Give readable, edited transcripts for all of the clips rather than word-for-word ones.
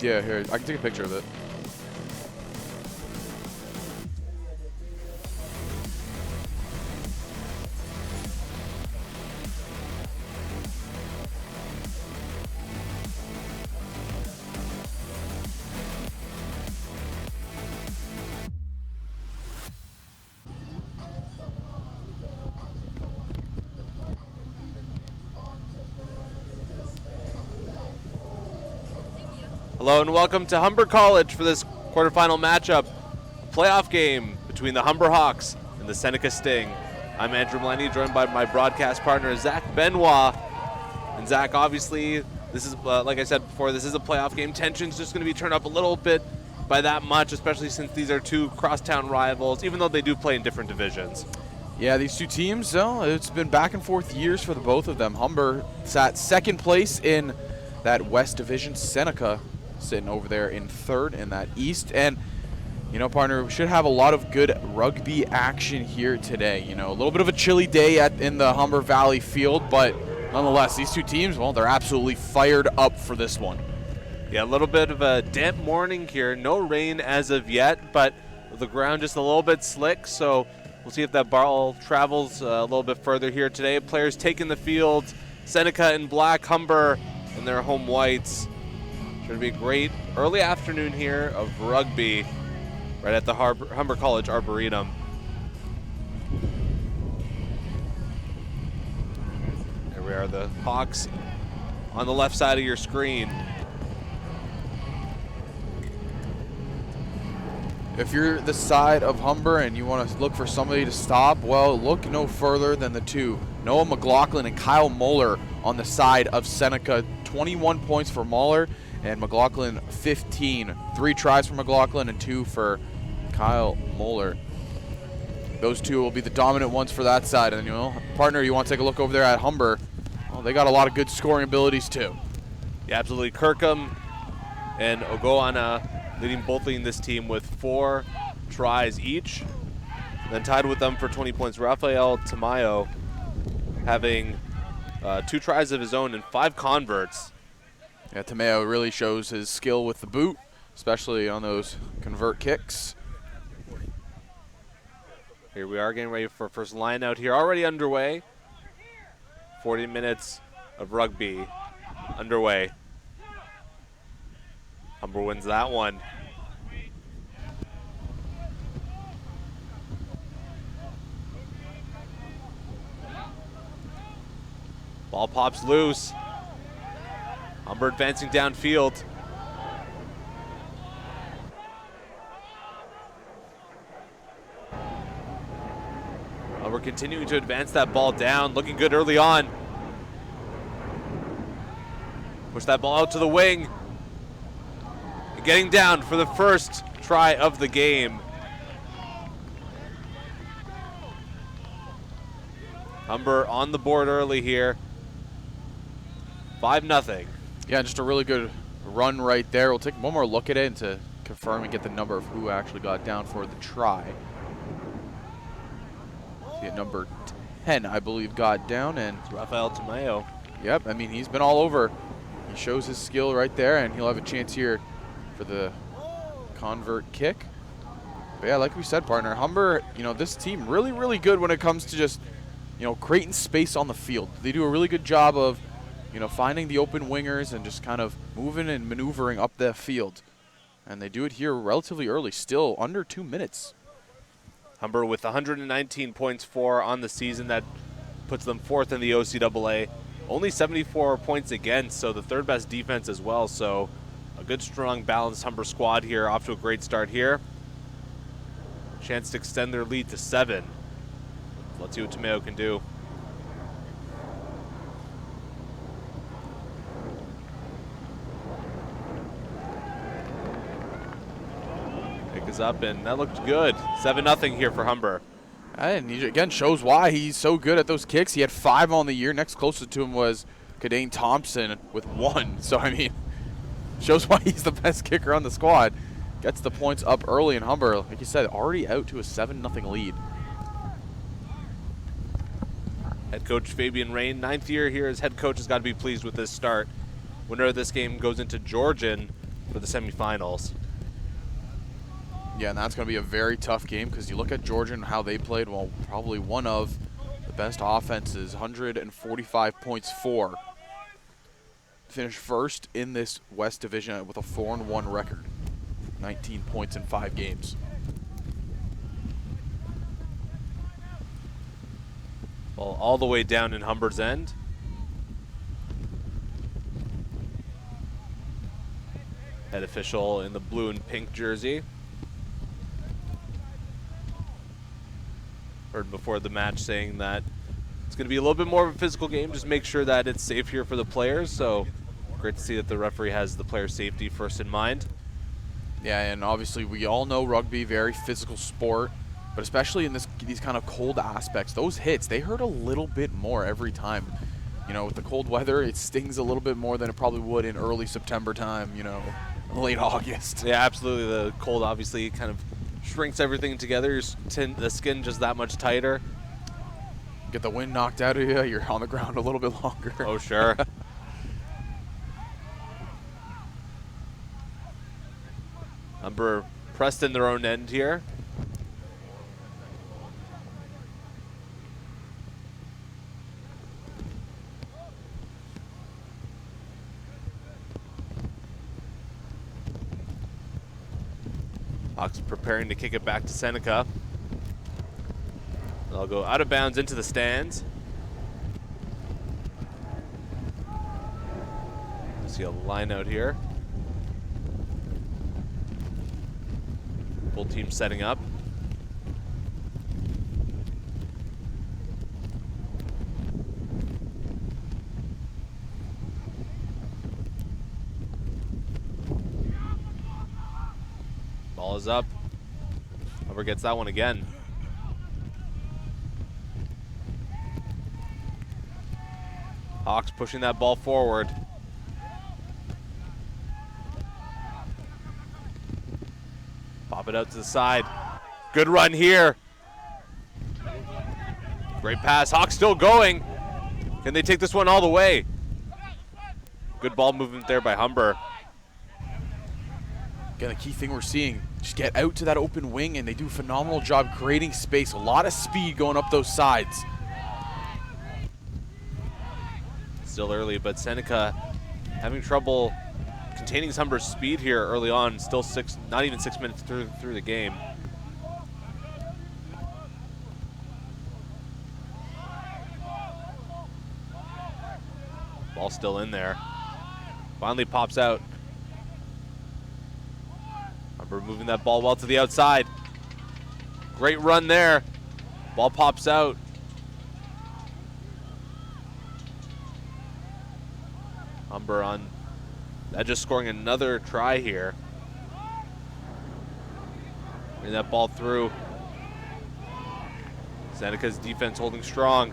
Yeah, here, I can take a picture of it. Hello and welcome to Humber College for this quarterfinal matchup, a playoff game between the Humber Hawks and the Seneca Sting. I'm Andrew Maleni, joined by my broadcast partner, Zach Benoit. And Zach, obviously, this is, like I said before, this is a playoff game. Tension's just going to be turned up a little bit by that much, especially since these are two crosstown rivals, even though they do play in different divisions. Yeah, these two teams, it's been back and forth years for the both of them. Humber sat second place in that West Division. Seneca sitting over there in third in that East. And, you know, partner, we should have a lot of good rugby action here today. You know, a little bit of a chilly day in the Humber Valley field, but nonetheless, these two teams, well, they're absolutely fired up for this one. Yeah, a little bit of a damp morning here. No rain as of yet, but the ground just a little bit slick, so we'll see if that ball travels a little bit further here today. Players taking the field. Seneca in black, Humber in their home whites. Should be a great early afternoon here of rugby right at the Humber College Arboretum. There we are, the Hawks on the left side of your screen. If you're the side of Humber and you want to look for somebody to stop, well, look no further than the two, Noah McLaughlin and Kyle Moeller on the side of Seneca. 21 points for Moeller and McLaughlin 15. 3 tries for McLaughlin and 2 for Kyle Moeller. Those two will be the dominant ones for that side. And, you know, partner, you want to take a look over there at Humber. Well, they got a lot of good scoring abilities too. Yeah, absolutely. Kirkham and Ogoana leading this team with 4 tries each. And then tied with them for 20 points, Rafael Tamayo having 2 tries of his own and 5 converts. Yeah, Tamayo really shows his skill with the boot, especially on those convert kicks. Here we are getting ready for first line out here, already underway. 40 minutes of rugby underway. Humber wins that one. Ball pops loose. Humber advancing downfield. We're continuing to advance that ball down, looking good early on. Push that ball out to the wing. And getting down for the first try of the game. Humber on the board early here. 5-0. Yeah, just a really good run right there. We'll take one more look at it to confirm and get the number of who actually got down for the try. See, at number 10, I believe, got down, and it's Rafael Tamayo. Yep, I mean, he's been all over. He shows his skill right there, and he'll have a chance here for the convert kick. But yeah, like we said, partner, Humber, you know, this team really, really good when it comes to just, you know, creating space on the field. They do a really good job of, you know, finding the open wingers and just kind of moving and maneuvering up the field. And they do it here relatively early, still under 2 minutes. Humber with 119 points for on the season. That puts them 4th in the OCAA. Only 74 points against, so the 3rd best defense as well. So a good, strong, balanced Humber squad here. Off to a great start here. Chance to extend their lead to 7. Let's see what Tamayo can do. Pick is up, and that looked good. 7-0 here for Humber. And he, again, shows why he's so good at those kicks. He had 5 on the year. Next closest to him was Kadane Thompson with 1. So, I mean, shows why he's the best kicker on the squad. Gets the points up early in Humber. Like you said, already out to a 7-0 lead. Head coach Fabian Rain, 9th year here as head coach, has got to be pleased with this start. Winner of this game goes into Georgian for the semifinals. Yeah, and that's going to be a very tough game because you look at Georgia and how they played. Well, probably one of the best offenses, 145 points for. Finished first in this West Division with a 4-1 record, 19 points in 5 games. Well, all the way down in Humber's end. Head official in the blue and pink jersey. Heard before the match saying that it's going to be a little bit more of a physical game. Just make sure that it's safe here for the players. So great to see that the referee has the player safety first in mind. Yeah, and obviously we all know rugby, very physical sport, but especially in these kind of cold aspects, those hits, they hurt a little bit more every time. You know, with the cold weather, it stings a little bit more than it probably would in early September time, you know, late August. Yeah, absolutely. The cold obviously kind of shrinks everything together. The skin just that much tighter. Get the wind knocked out of you, you're on the ground a little bit longer. Oh, sure. Humber pressed in their own end here. Hawks preparing to kick it back to Seneca. They'll go out of bounds into the stands. See a line out here. Full team setting up. Ball is up. Humber gets that one again. Hawks pushing that ball forward. Pop it out to the side. Good run here. Great pass. Hawks still going. Can they take this one all the way? Good ball movement there by Humber. Again, the key thing we're seeing, just get out to that open wing, and they do a phenomenal job creating space. A lot of speed going up those sides. Still early, but Seneca having trouble containing Humber's speed here early on. Still not even 6 minutes through the game. Ball still in there. Finally pops out. Humber moving that ball well to the outside. Great run there. Ball pops out. Humber on that, just scoring another try here. Bring that ball through. Seneca's defense holding strong.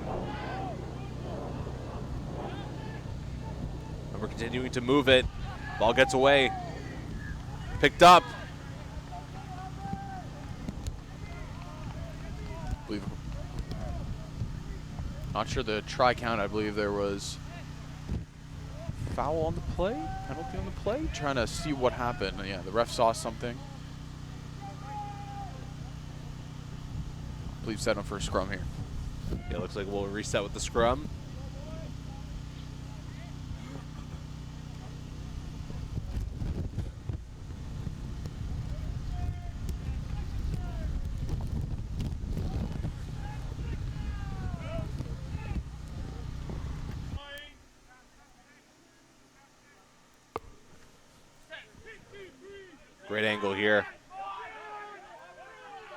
Humber continuing to move it. Ball gets away. Picked up. Not sure the try count. I believe there was foul on the play, penalty on the play. Trying to see what happened. Yeah, the ref saw something. I believe set him for a scrum here. Yeah, looks like we'll reset with the scrum. Great angle here.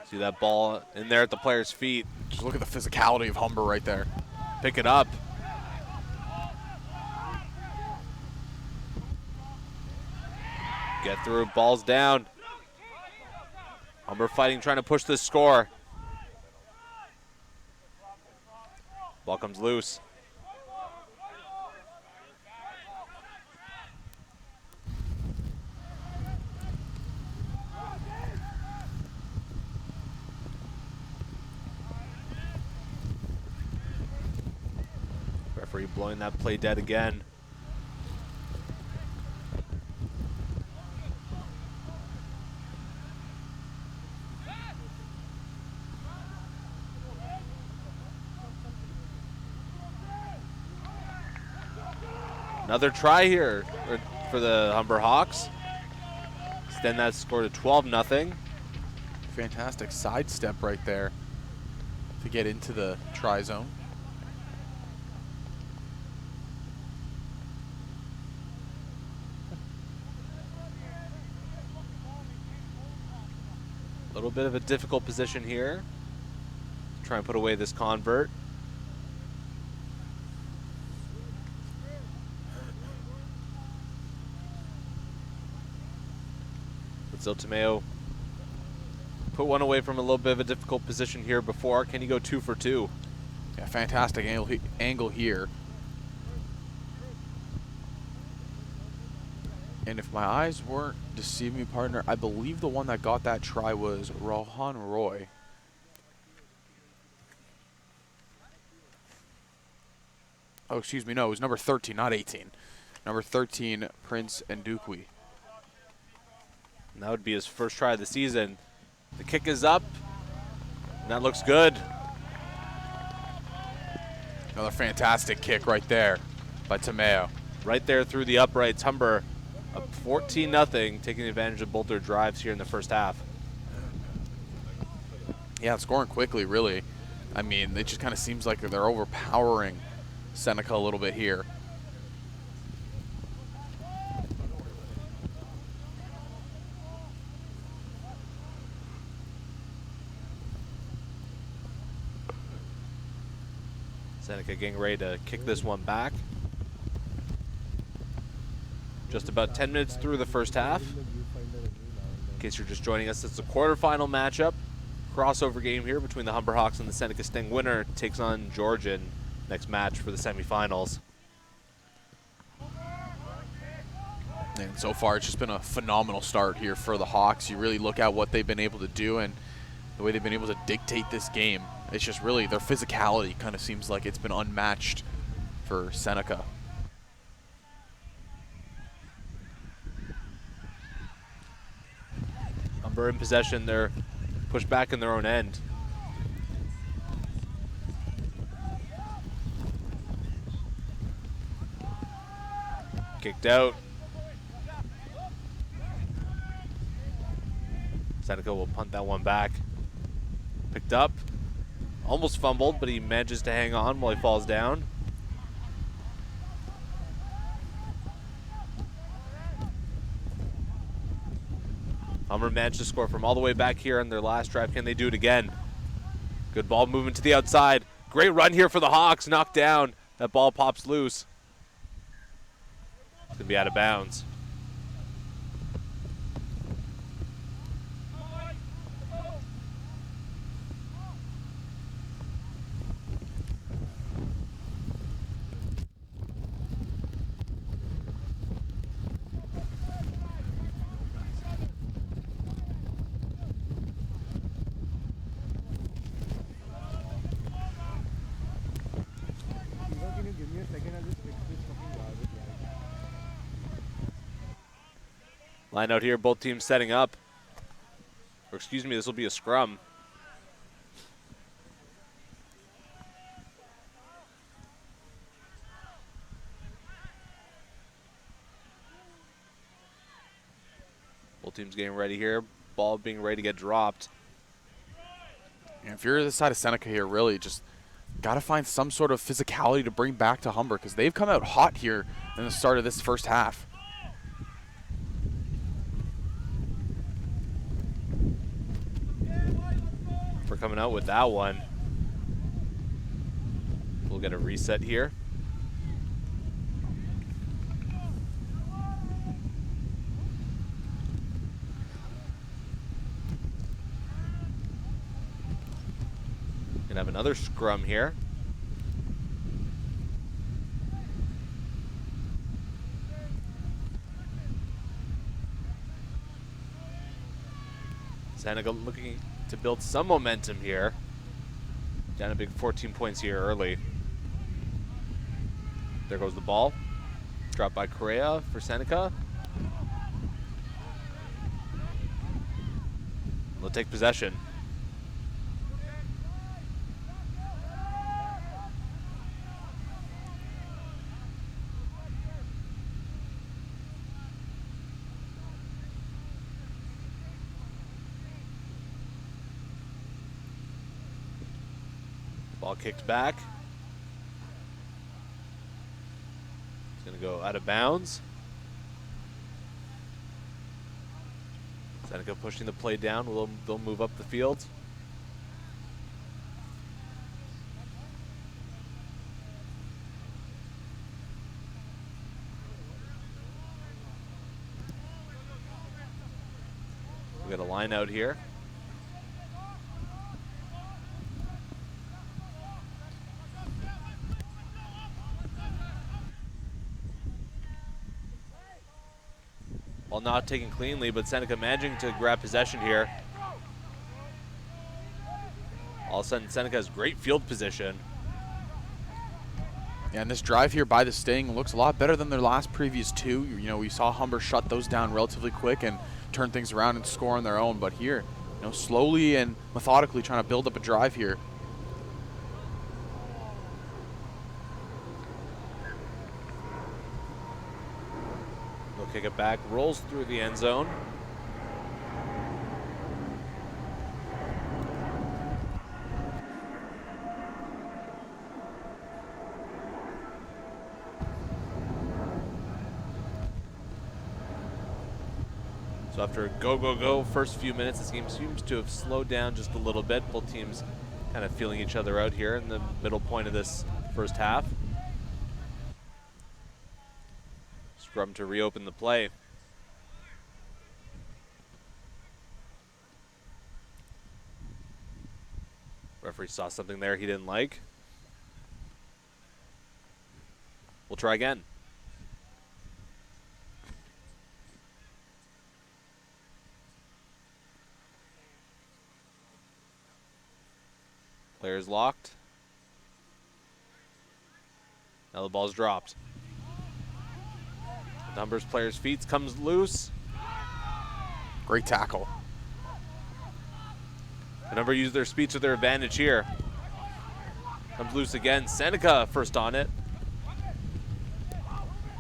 See that ball in there at the player's feet. Just look at the physicality of Humber right there. Pick it up. Get through, ball's down. Humber fighting, trying to push this score. Ball comes loose. Referee blowing that play dead again. Another try here for the Humber Hawks. Extend that score to 12-0. Fantastic sidestep right there to get into the try zone. A little bit of a difficult position here. Try and put away this convert. Ziltomeo put one away from a little bit of a difficult position here before. Can he go 2 for 2? Yeah, fantastic angle here. And if my eyes weren't deceiving me, partner, I believe the one that got that try was Rohan Roy. Oh, excuse me, no, it was number 13, not 18. Number 13, Prince Ndukwi. And that would be his first try of the season. The kick is up, and that looks good. Another fantastic kick right there by Tomeo. Right there through the uprights. Humber up 14-0, taking advantage of both their drives here in the first half. Yeah, scoring quickly, really. I mean, it just kind of seems like they're overpowering Seneca a little bit here. Seneca getting ready to kick this one back. Just about 10 minutes through the first half. In case you're just joining us, it's a quarterfinal matchup. Crossover game here between the Humber Hawks and the Seneca Sting. Winner takes on Georgian next match for the semifinals. And so far, it's just been a phenomenal start here for the Hawks. You really look at what they've been able to do and the way they've been able to dictate this game. It's just really their physicality kind of seems like it's been unmatched for Seneca. Humber in possession. They're pushed back in their own end. Kicked out. Seneca will punt that one back. Picked up. Almost fumbled, but he manages to hang on while he falls down. Humber managed to score from all the way back here on their last drive. Can they do it again? Good ball movement to the outside. Great run here for the Hawks. Knocked down. That ball pops loose. It's going to be out of bounds. Line out here, both teams setting up. Or excuse me, this will be a scrum. Both teams getting ready here. Ball being ready to get dropped. And if you're the side of Seneca here, really just got to find some sort of physicality to bring back to Humber because they've come out hot here in the start of this first half. For coming out with that one. We'll get a reset here. Gonna have another scrum here. Seneca looking to build some momentum here. Down a big 14 points here early. There goes the ball. Dropped by Correa for Seneca. They'll take possession. Ball kicked back. It's going to go out of bounds. Seneca pushing the play down. They'll move up the field. We got a line out here. Ball not taken cleanly, but Seneca managing to grab possession here. All of a sudden, Seneca has great field position. Yeah, and this drive here by the Sting looks a lot better than their last previous two. You know, we saw Humber shut those down relatively quick and turn things around and score on their own. But here, you know, slowly and methodically trying to build up a drive here. They'll kick it back, rolls through the end zone. So after a go first few minutes, this game seems to have slowed down just a little bit. Both teams kind of feeling each other out here in the middle point of this first half. Scrum to reopen the play. Referee saw something there he didn't like. We'll try again. Players locked. Now the ball's dropped. Humber's player's feet comes loose. Great tackle. The Humber use their speed to their advantage here. Comes loose again. Seneca first on it.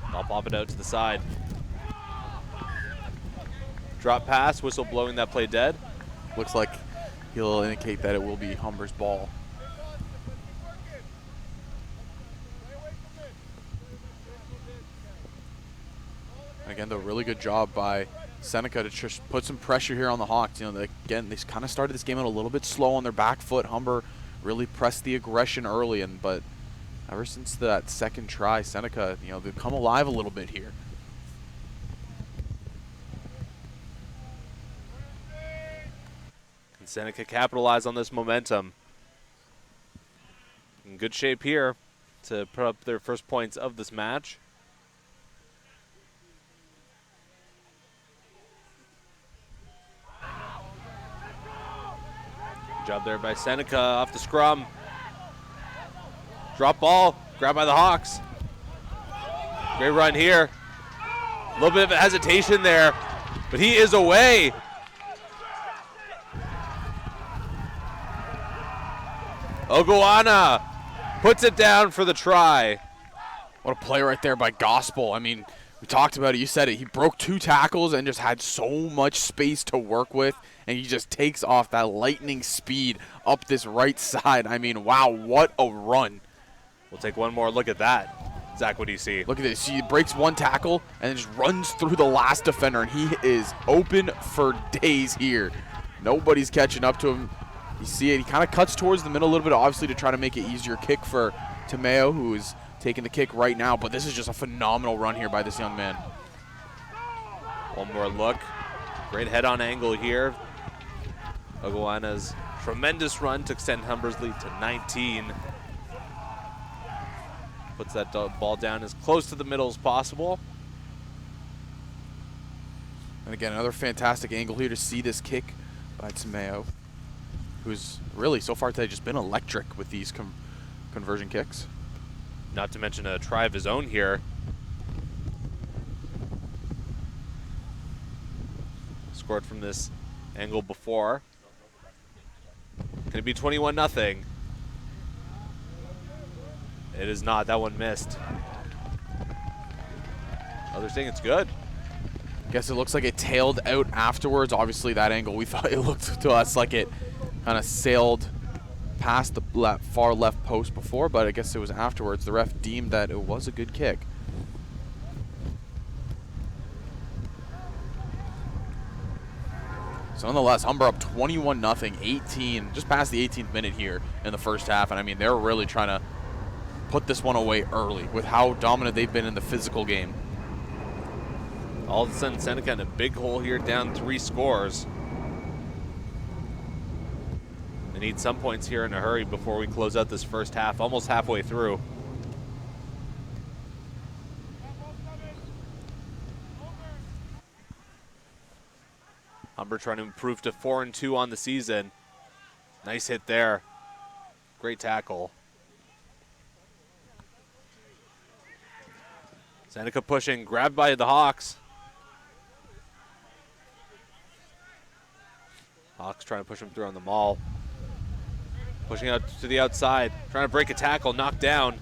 I'll pop it out to the side. Drop pass, whistle blowing that play dead. Looks like he'll indicate that it will be Humber's ball. Again, though, really good job by Seneca to just put some pressure here on the Hawks. You know, again, they kind of started this game out a little bit slow on their back foot. Humber really pressed the aggression early, but ever since that second try, Seneca, you know, they've come alive a little bit here. Can Seneca capitalize on this momentum? In good shape here to put up their first points of this match. Good job there by Seneca off the scrum. Drop ball, grabbed by the Hawks. Great run here. A little bit of a hesitation there, but he is away. Ogoana puts it down for the try. What a play right there by Gospel. I mean, we talked about it. You said it. He broke 2 tackles and just had so much space to work with, and he just takes off that lightning speed up this right side. I mean, wow, what a run. We'll take one more look at that. Zach, what do you see? Look at this. He breaks 1 tackle and just runs through the last defender, and he is open for days here. Nobody's catching up to him. You see it. He kind of cuts towards the middle a little bit, obviously, to try to make it easier kick for Tomeo, who is taking the kick right now. But this is just a phenomenal run here by this young man. One more look. Great head-on angle here. Ogoana's tremendous run to extend Humber's lead to 19. Puts that ball down as close to the middle as possible. And again, another fantastic angle here to see this kick by Tomeo, who's really, so far today, just been electric with these conversion kicks. Not to mention a try of his own here. Scored from this angle before. Can it be 21-0? It is not. That one missed. Oh, they're saying it's good. Guess it looks like it tailed out afterwards. Obviously, that angle, we thought it looked to us like it kind of sailed past the far left post before, but I guess it was afterwards. The ref deemed that it was a good kick. So nonetheless, Humber up 21-0, 18, just past the 18th minute here in the first half. And I mean, they're really trying to put this one away early with how dominant they've been in the physical game. All of a sudden, Seneca in a big hole here, down 3 scores. They need some points here in a hurry before we close out this first half, almost halfway through. Humber trying to improve to 4-2 on the season. Nice hit there. Great tackle. Seneca pushing, grabbed by the Hawks. Hawks trying to push him through on the maul. Pushing out to the outside, trying to break a tackle, knocked down.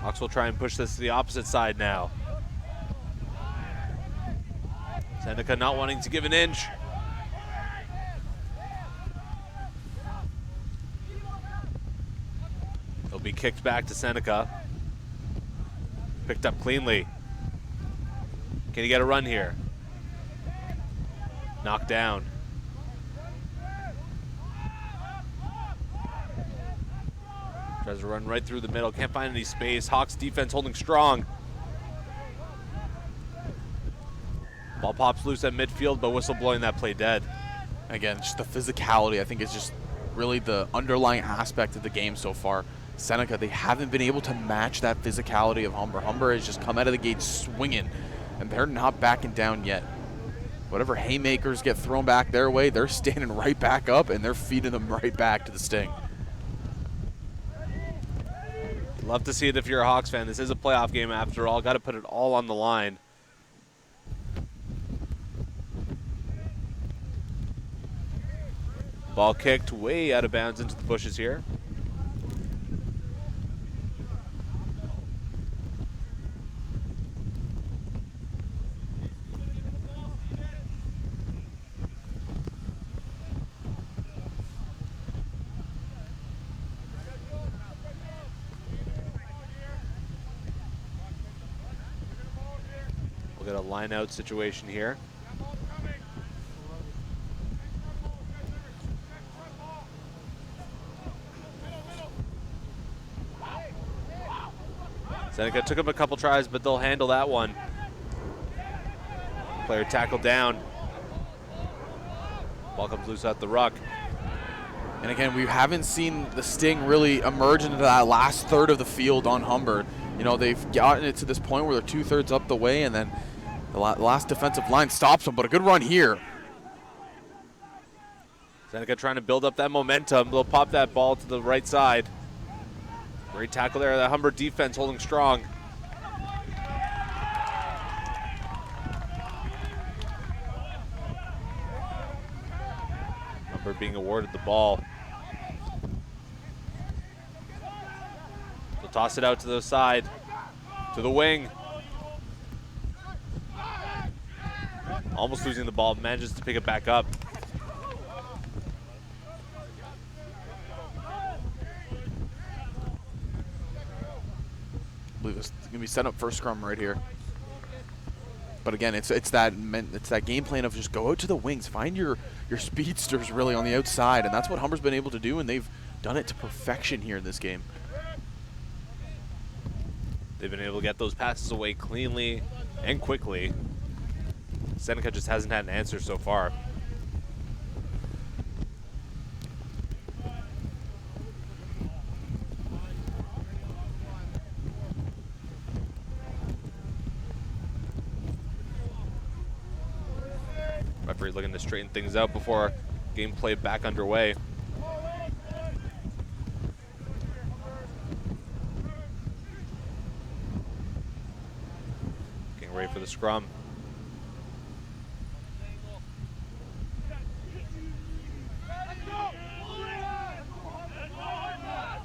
Hawks will try and push this to the opposite side now. Seneca not wanting to give an inch. It'll be kicked back to Seneca. Picked up cleanly. Can he get a run here? Knocked down. Tries to run right through the middle. Can't find any space. Hawks defense holding strong. Ball pops loose at midfield, but whistle blowing that play dead. Again, just the physicality, I think, is just really the underlying aspect of the game so far. Seneca, they haven't been able to match that physicality of Humber. Humber has just come out of the gate swinging, and they're not backing down yet. Whatever haymakers get thrown back their way, they're standing right back up, and they're feeding them right back to the Sting. Love to see it if you're a Hawks fan. This is a playoff game after all. Got to put it all on the line. Ball kicked way out of bounds into the bushes here. We'll get a line out situation here. Seneca took him a couple tries, but they'll handle that one. Player tackled down. Ball comes loose at the ruck. And again, we haven't seen the Sting really emerge into that last third of the field on Humber. You know, they've gotten it to this point where they're 2/3 up the way, and then the last defensive line stops them, but a good run here. Seneca trying to build up that momentum. They'll pop that ball to the right side. Great tackle there. That Humber defense holding strong. Humber being awarded the ball. They'll toss it out to the side, to the wing. Almost losing the ball, manages to pick it back up. I believe it's going to be set up for a scrum right here. But again, it's that game plan of just go out to the wings, find your speedsters really on the outside, and that's what Humber's been able to do, and they've done it to perfection here in this game. They've been able to get those passes away cleanly and quickly. Seneca just hasn't had an answer so far. Referee looking to straighten things out before gameplay back underway. Getting ready for the scrum.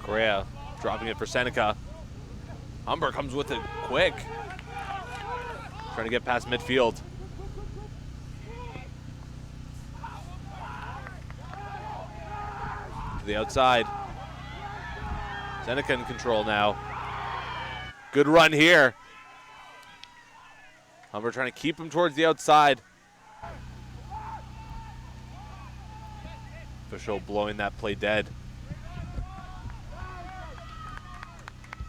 Correa dropping it for Seneca. Humber comes with it quick. Trying to get past midfield. to the outside. Seneca in control now. Good run here. Humber trying to keep him towards the outside. Official blowing that play dead.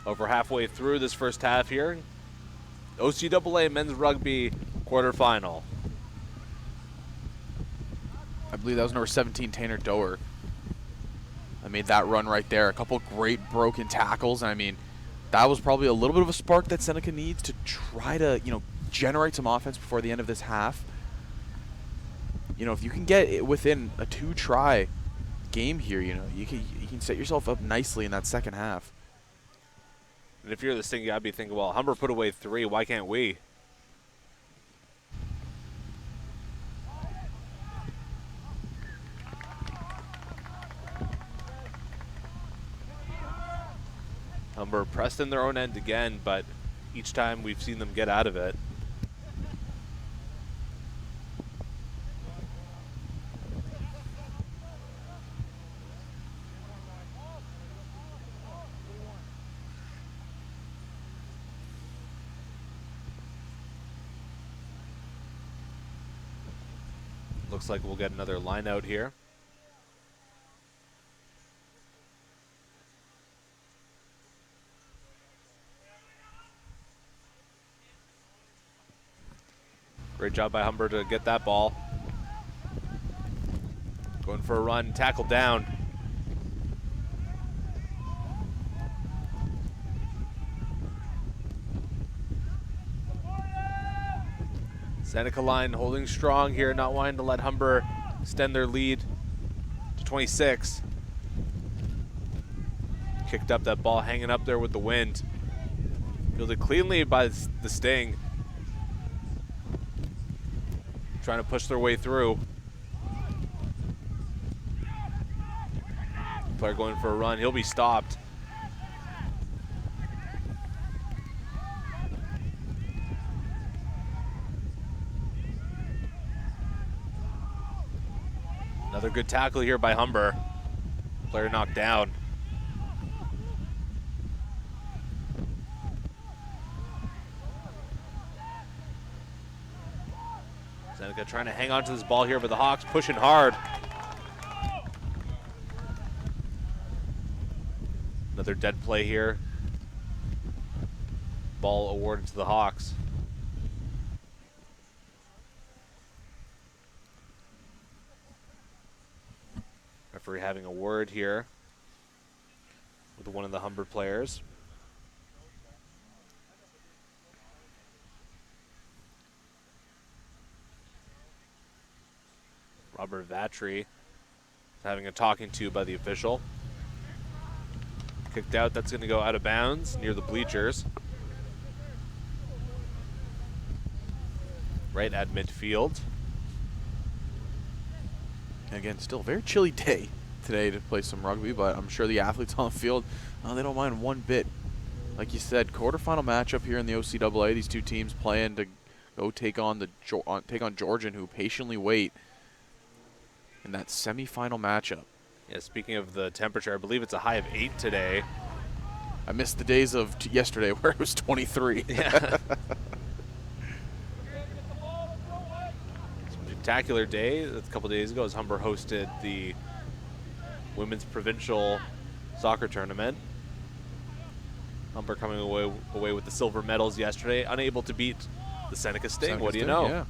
Over halfway through this first half here. OCAA Men's Rugby quarterfinal. I believe that was number 17, Tanner Doer. I made that run right there. A couple great broken tackles. And I mean, that was probably a little bit of a spark that Seneca needs to try to, generate some offense before the end of this half. If you can get it within a 2-try game here, you can set yourself up nicely in that second half. And if you're the Sting, you gotta be thinking, well, Humber put away 3. Why can't we? Humber pressed in their own end again, but each time we've seen them get out of it. Looks like we'll get another line out here. Great job by Humber to get that ball. Going for a run, tackle down. Seneca line holding strong here, not wanting to let Humber extend their lead to 26. Kicked up that ball, hanging up there with the wind. Fielded cleanly by the Sting. Trying to push their way through. Player going for a run, he'll be stopped. Another good tackle here by Humber. Player knocked down. Seneca trying to hang on to this ball here, but the Hawks pushing hard. Another dead play here. Ball awarded to the Hawks. Referee having a word here with one of the Humber players. Robert Vatry having a talking to by the official. Kicked out, that's going to go out of bounds near the bleachers. Right at midfield. Again, still a very chilly day today to play some rugby, but I'm sure the athletes on the field, they don't mind one bit. Like you said, quarterfinal matchup here in the OCAA. These two teams playing to go take on Georgian, who patiently wait in that semifinal matchup. Yeah, speaking of the temperature, I believe it's a high of 8 today. I missed the days of yesterday where it was 23. Yeah. Spectacular day a couple days ago as Humber hosted the Women's Provincial Soccer Tournament. Humber coming away with the silver medals yesterday, unable to beat the Seneca Sting. What do you know? Yeah.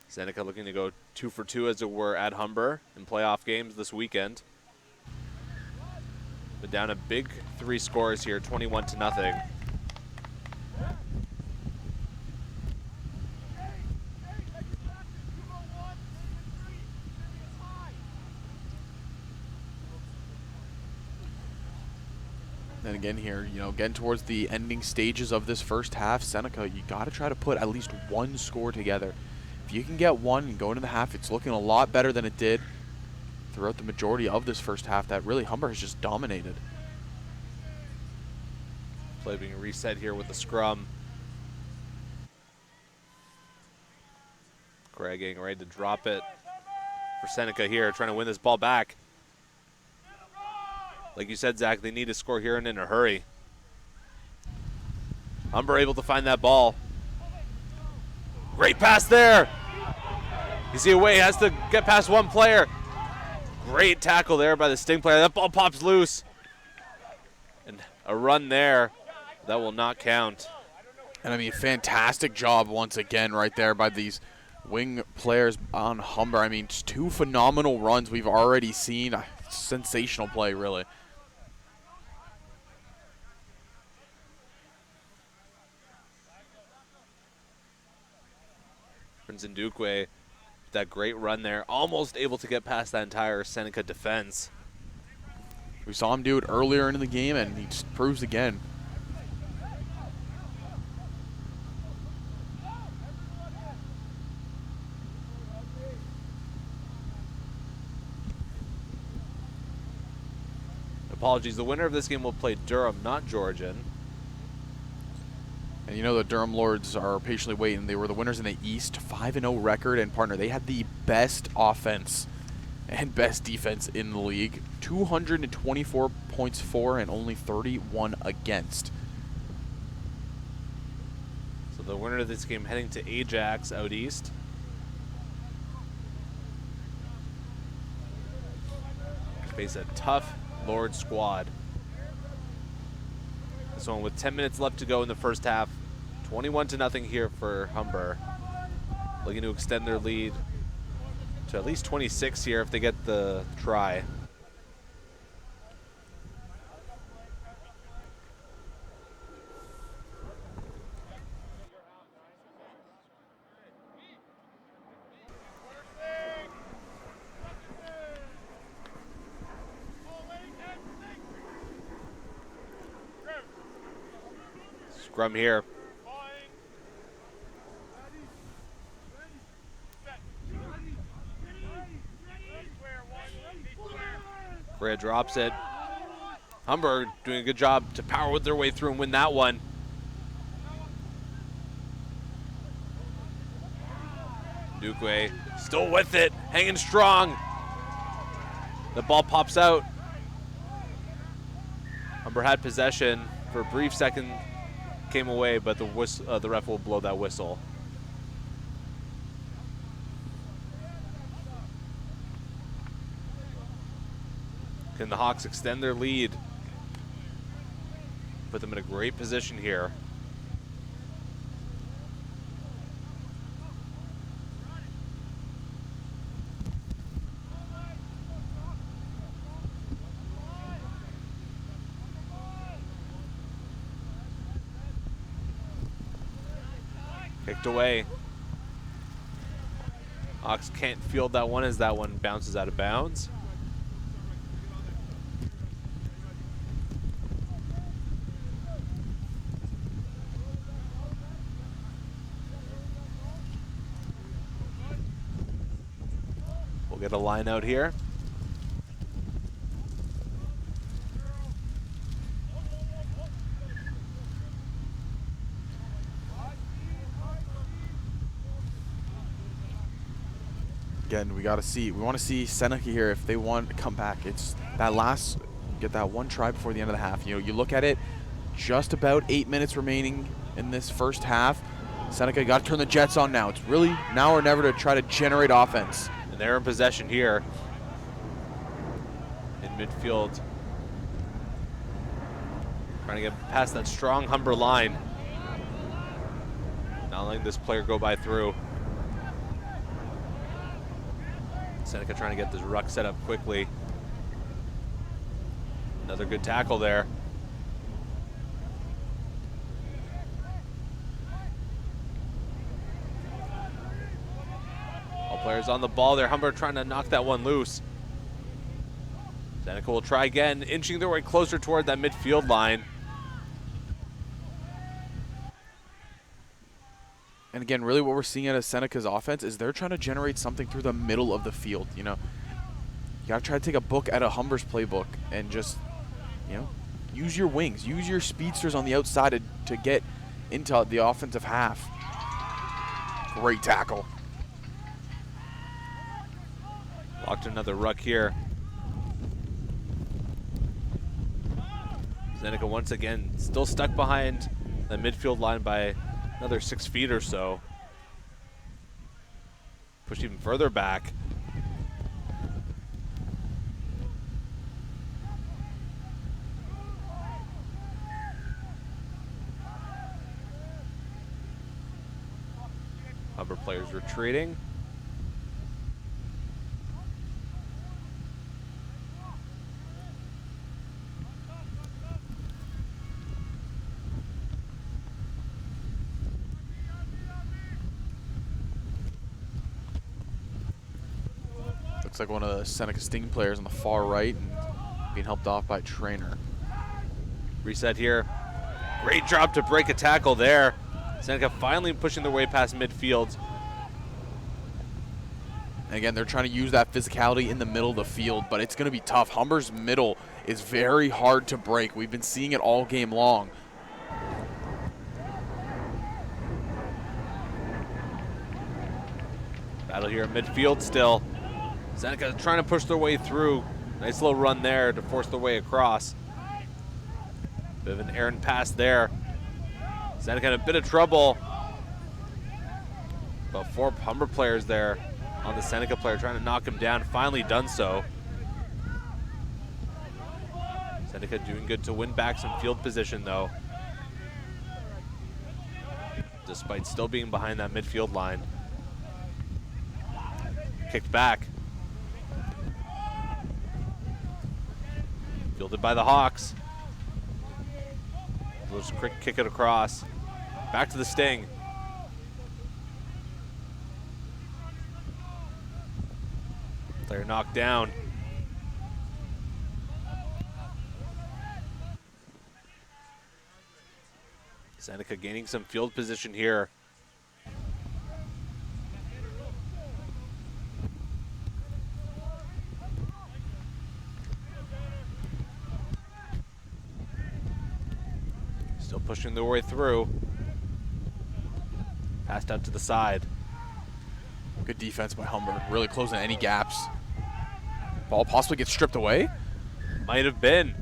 Seneca looking to go 2 for 2, as it were, at Humber in playoff games this weekend. But down a big 3 scores here, 21-0. And again here, getting towards the ending stages of this first half, Seneca, you got to try to put at least one score together. If you can get one and go into the half, it's looking a lot better than it did throughout the majority of this first half that really Humber has just dominated. Play being reset here with the scrum. Craig getting ready to drop it for Seneca here, trying to win this ball back. Like you said, Zach, they need to score here and in a hurry. Humber able to find that ball. Great pass there. Easy away, has to get past one player. Great tackle there by the Sting player. That ball pops loose. And a run there that will not count. And I mean, fantastic job once again right there by these wing players on Humber. I mean, just 2 phenomenal runs we've already seen. Sensational play, really. Ndukwe, that great run there, almost able to get past that entire Seneca defense. We saw him do it earlier in the game, and he just proves again. Apologies, the winner of this game will play Durham, not Georgian. And you know the Durham Lords are patiently waiting. They were the winners in the East, 5-0 record, and partner, they had the best offense and best defense in the league. 224 points for and only 31 against. So the winner of this game heading to Ajax out east. Face a tough Lord squad. This one with 10 minutes left to go in the first half. 21-0 here for Humber. Looking to extend their lead to at least 26 here if they get the try. Scrum here. Correa drops it. Humber doing a good job to power their way through and win that one. Ndukwe still with it, hanging strong. The ball pops out. Humber had possession for a brief second, came away, but the ref will blow that whistle. Can the Hawks extend their lead? Put them in a great position here. Kicked away. Hawks can't field that one as that one bounces out of bounds. We'll get a line out here. Again, we want to see Seneca here if they want to come back. It's that last, get that one try before the end of the half. You know, you look at it, just about 8 minutes remaining in this first half. Seneca got to turn the Jets on now. It's really now or never to try to generate offense. And they're in possession here in midfield. Trying to get past that strong Humber line. Not letting this player go by through. Seneca trying to get this ruck set up quickly. Another good tackle there. All players on the ball there. Humber trying to knock that one loose. Seneca will try again, inching their way closer toward that midfield line. And again, really what we're seeing out of Seneca's offense is they're trying to generate something through the middle of the field. You know, you got to try to take a book out of Humber's playbook and just, you know, use your wings, use your speedsters on the outside to get into the offensive half. Great tackle. Blocked another ruck here. Seneca once again still stuck behind the midfield line by another 6 feet or so. Pushed even further back. Humber players retreating. Looks like one of the Seneca Sting players on the far right and being helped off by a trainer. Reset here. Great job to break a tackle there. Seneca finally pushing their way past midfield. And again, they're trying to use that physicality in the middle of the field, but it's going to be tough. Humber's middle is very hard to break. We've been seeing it all game long. Battle here at midfield still. Seneca trying to push their way through. Nice little run there to force their way across. Bit of an errant pass there. Seneca in a bit of trouble. About 4 Humber players there on the Seneca player trying to knock him down. Finally done so. Seneca doing good to win back some field position though, despite still being behind that midfield line. Kicked back. Fielded by the Hawks. They'll just quick kick it across. Back to the Sting. Player knocked down. Seneca gaining some field position here. Still pushing their way through. Passed out to the side. Good defense by Humber, really closing any gaps. Ball possibly gets stripped away. Might have been.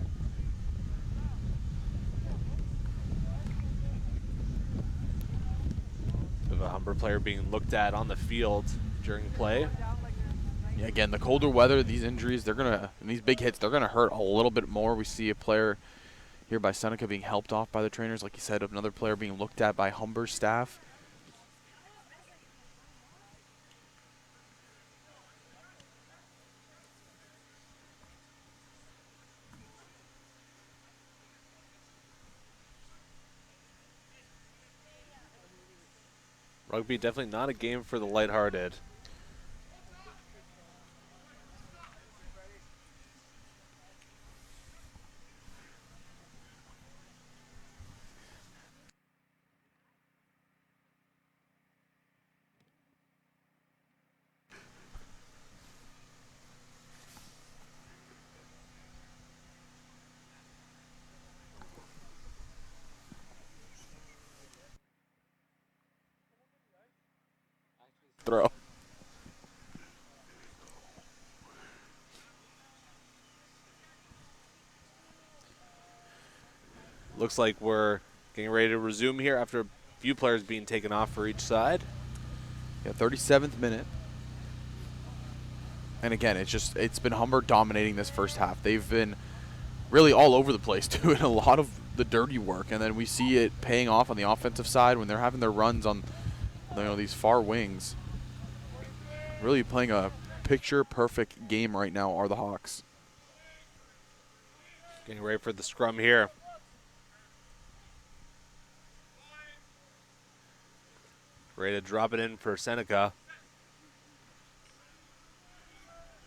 Bit of a Humber player being looked at on the field during play. Yeah, again, the colder weather, these injuries, and these big hits, they're gonna hurt a little bit more. We see a player here by Seneca being helped off by the trainers, like you said, another player being looked at by Humber's staff. Rugby definitely not a game for the lighthearted. Throw. Looks like we're getting ready to resume here after a few players being taken off for each side. Yeah, 37th minute. And again, it's been Humber dominating this first half. They've been really all over the place, doing a lot of the dirty work, and then we see it paying off on the offensive side when they're having their runs on, these far wings. Really playing a picture-perfect game right now are the Hawks. Getting ready for the scrum here. Ready to drop it in for Seneca.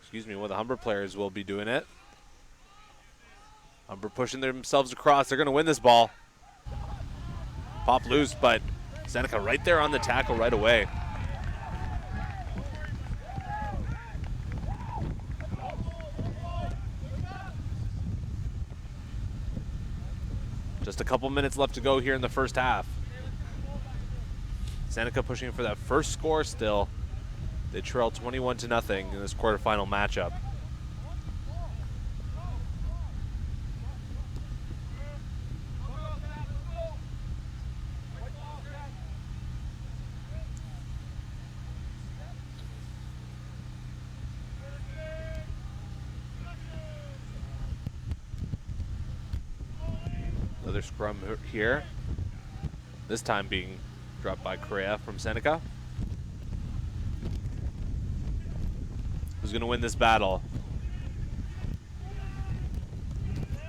Excuse me, one of the Humber players will be doing it. Humber pushing themselves across. They're going to win this ball. Pop loose, but Seneca right there on the tackle right away. Just a couple minutes left to go here in the first half. Seneca pushing for that first score still. They trail 21-0 in this quarterfinal matchup. Another scrum here. This time being dropped by Correa from Seneca. Who's going to win this battle?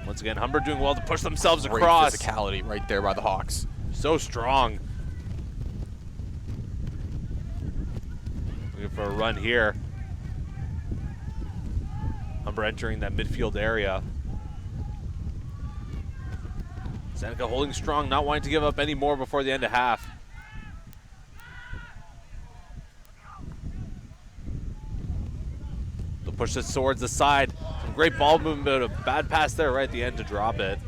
Once again, Humber doing well to push themselves across. Great physicality right there by the Hawks. So strong. Looking for a run here. Humber entering that midfield area. Seneca holding strong, not wanting to give up any more before the end of half. They'll push this towards the side. Some great ball movement, but a bad pass there right at the end to drop it.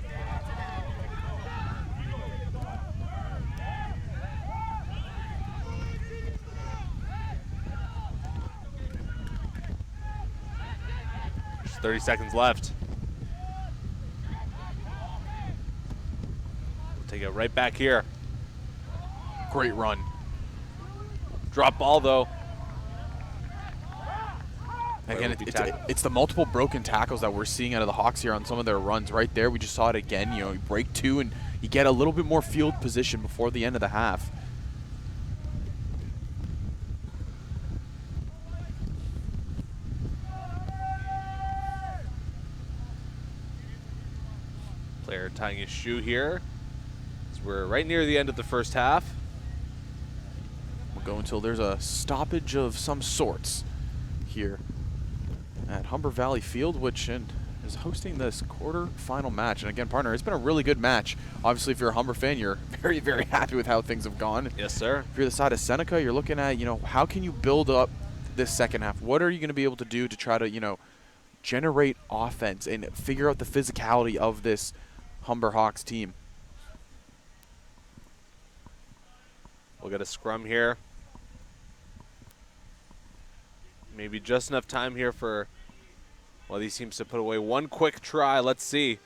There's 30 seconds left. Take it right back here. Great run. Drop ball though. Again, it's the multiple broken tackles that we're seeing out of the Hawks here on some of their runs. Right there, we just saw it again. You know, you break two and you get a little bit more field position before the end of the half. Player tying his shoe here. We're right near the end of the first half. We'll go until there's a stoppage of some sorts here at Humber Valley Field, which is hosting this quarter-final match. And again, partner, it's been a really good match. Obviously, if you're a Humber fan, you're very, very happy with how things have gone. Yes, sir. If you're the side of Seneca, you're looking at, you know, how can you build up this second half? What are you going to be able to do to try to, you know, generate offense and figure out the physicality of this Humber Hawks team? We'll get a scrum here. Maybe just enough time here for, well, he seems to put away one quick try. Let's see.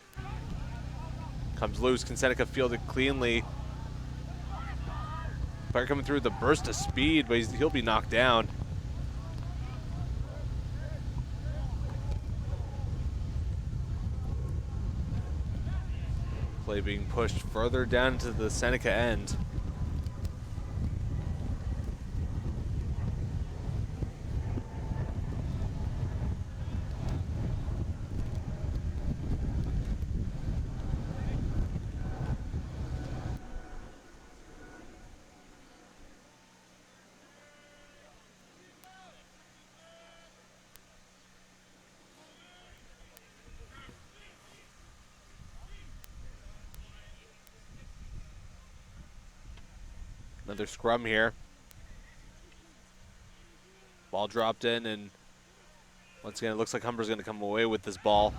Comes loose. Can Seneca field it cleanly? Player coming through with a burst of speed, but he'll be knocked down. Play being pushed further down to the Seneca end. Another scrum here. Ball dropped in, and once again, it looks like Humber's going to come away with this ball.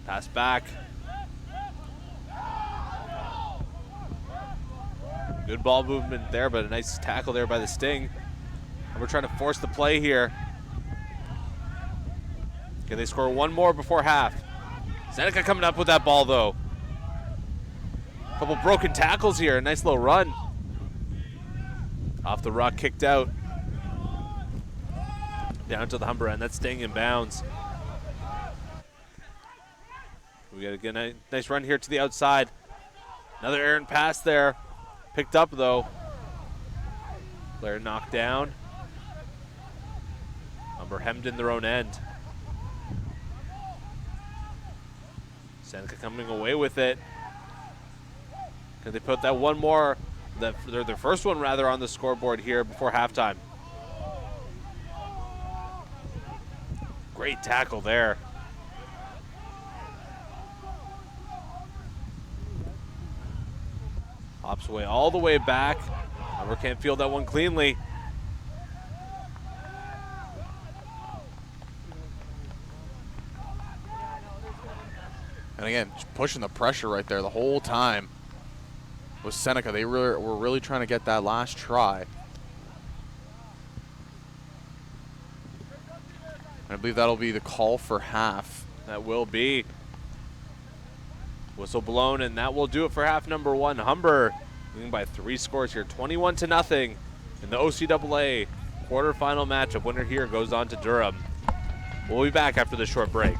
Pass back. Good ball movement there, but a nice tackle there by the Sting. And we're trying to force the play here. Can they score one more before half? Seneca coming up with that ball, though. Couple broken tackles here. Nice little run. Off the rock, kicked out. Down to the Humber end. That's staying in bounds. We got a nice run here to the outside. Another errant pass there. Picked up, though. Player knocked down. Humber hemmed in their own end. Seneca coming away with it. Can they put that one more, their first one rather, on the scoreboard here before halftime? Great tackle there. Hops away all the way back. Humber can't field that one cleanly. And again, just pushing the pressure right there the whole time. With Seneca, they were really trying to get that last try. I believe that'll be the call for half. That will be. Whistle blown, and that will do it for half number one. Humber leading by 3 scores here, 21-0 in the OCAA quarterfinal matchup. Winner here goes on to Durham. We'll be back after the short break.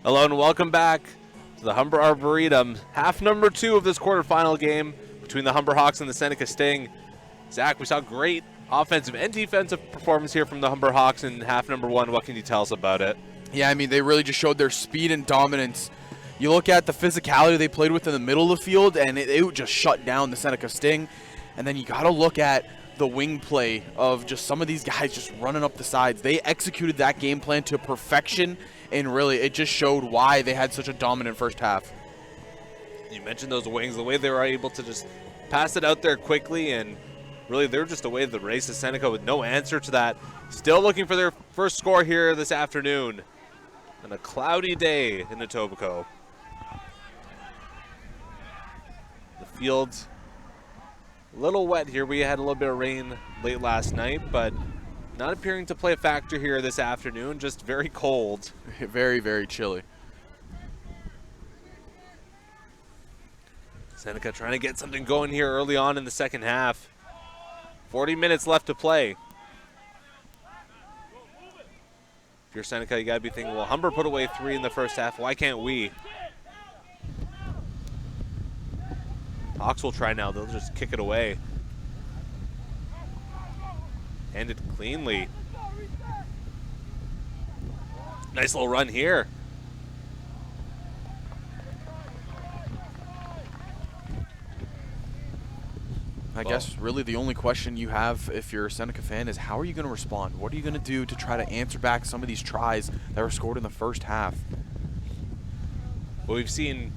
Hello and welcome back to the Humber Arboretum, half number 2 of this quarterfinal game between the Humber Hawks and the Seneca Sting. Zach, we saw great offensive and defensive performance here from the Humber Hawks in half number 1. What can you tell us about it? Yeah, I mean, they really just showed their speed and dominance. You look at the physicality they played with in the middle of the field, and it just shut down the Seneca Sting. And then you got to look at the wing play of just some of these guys just running up the sides. They executed that game plan to perfection, and really it just showed why they had such a dominant first half. You mentioned those wings, the way they were able to just pass it out there quickly, and really they're just away the race to Seneca with no answer to that. Still looking for their first score here this afternoon on a cloudy day in Etobicoke. The field's a little wet here. We had a little bit of rain late last night, but not appearing to play a factor here this afternoon. Just very cold. Very, very chilly. Seneca trying to get something going here early on in the second half. 40 minutes left to play. If you're Seneca, you got to be thinking, well, Humber put away 3 in the first half. Why can't we? Hawks will try now. They'll just kick it away. Handed cleanly. Nice little run here. I guess really the only question you have if you're a Seneca fan is how are you going to respond? What are you going to do to try to answer back some of these tries that were scored in the first half? What we've seen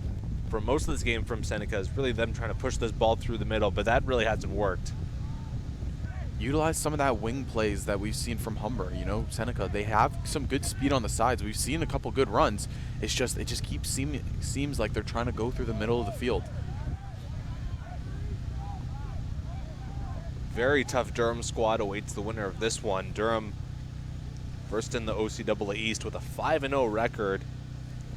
for most of this game from Seneca is really them trying to push this ball through the middle, but that really hasn't worked. Utilize some of that wing plays that we've seen from Humber. You know, Seneca, they have some good speed on the sides. We've seen a couple good runs. It just keeps seems like they're trying to go through the middle of the field. Very tough Durham squad awaits the winner of this one. Durham first in the OCAA East with a 5-0 record,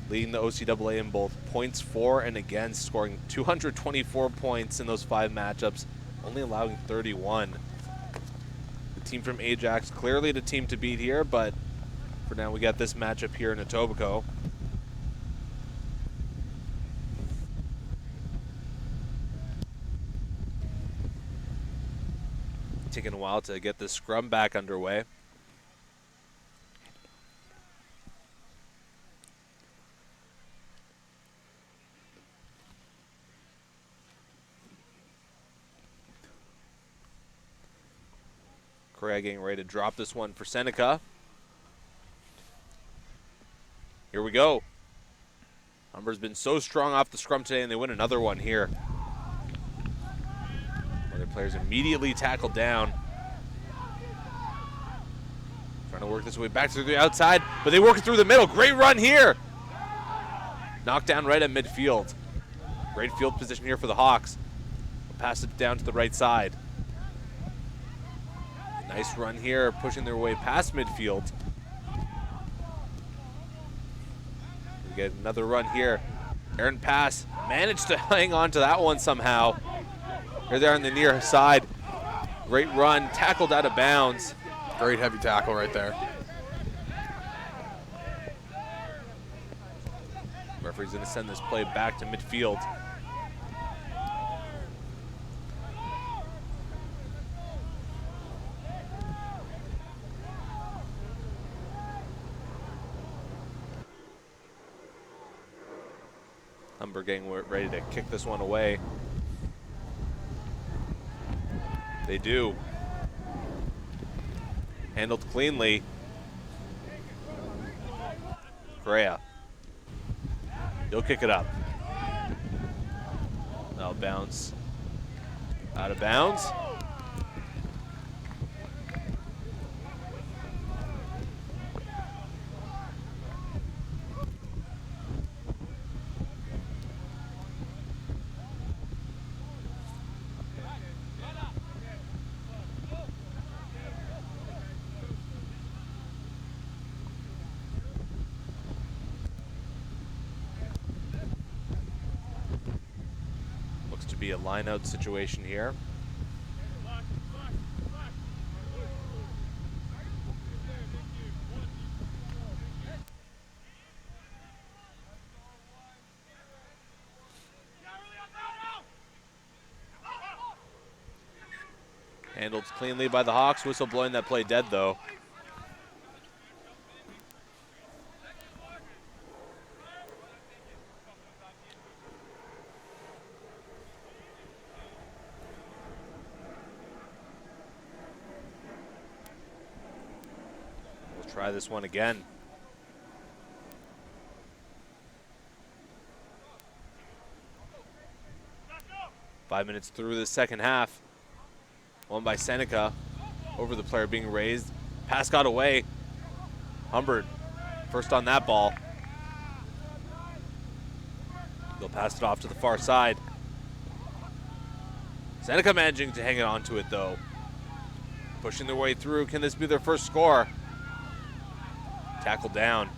leading the OCAA in both points for and against, scoring 224 points in those 5 matchups, only allowing 31. The team from Ajax, clearly the team to beat here, but for now we got this matchup here in Etobicoke. Taking a while to get the scrum back underway. Correa getting ready to drop this one for Seneca. Here we go. Humber's been so strong off the scrum today, and they win another one here. Other players immediately tackled down. Trying to work this way back to the outside, but they work it through the middle. Great run here. Knocked down right at midfield. Great field position here for the Hawks. Pass it down to the right side. Nice run here, pushing their way past midfield. We get another run here. Aaron pass, managed to hang on to that one somehow. Here they are on the near side. Great run, tackled out of bounds. Great heavy tackle right there. Referee's gonna send this play back to midfield. Humber getting ready to kick this one away. They do. Handled cleanly. Correa. He'll kick it up. Now bounce. Out of bounds. Be a line-out situation here. Handled cleanly by the Hawks. Whistle blowing that play dead, though. We'll try this one again. Five minutes through the second half. Won by Seneca. Over the player being raised. Pass got away. Humber first on that ball. They'll pass it off to the far side. Seneca managing to hang it onto it, though. Pushing their way through. Can this be their first score? Tackle down.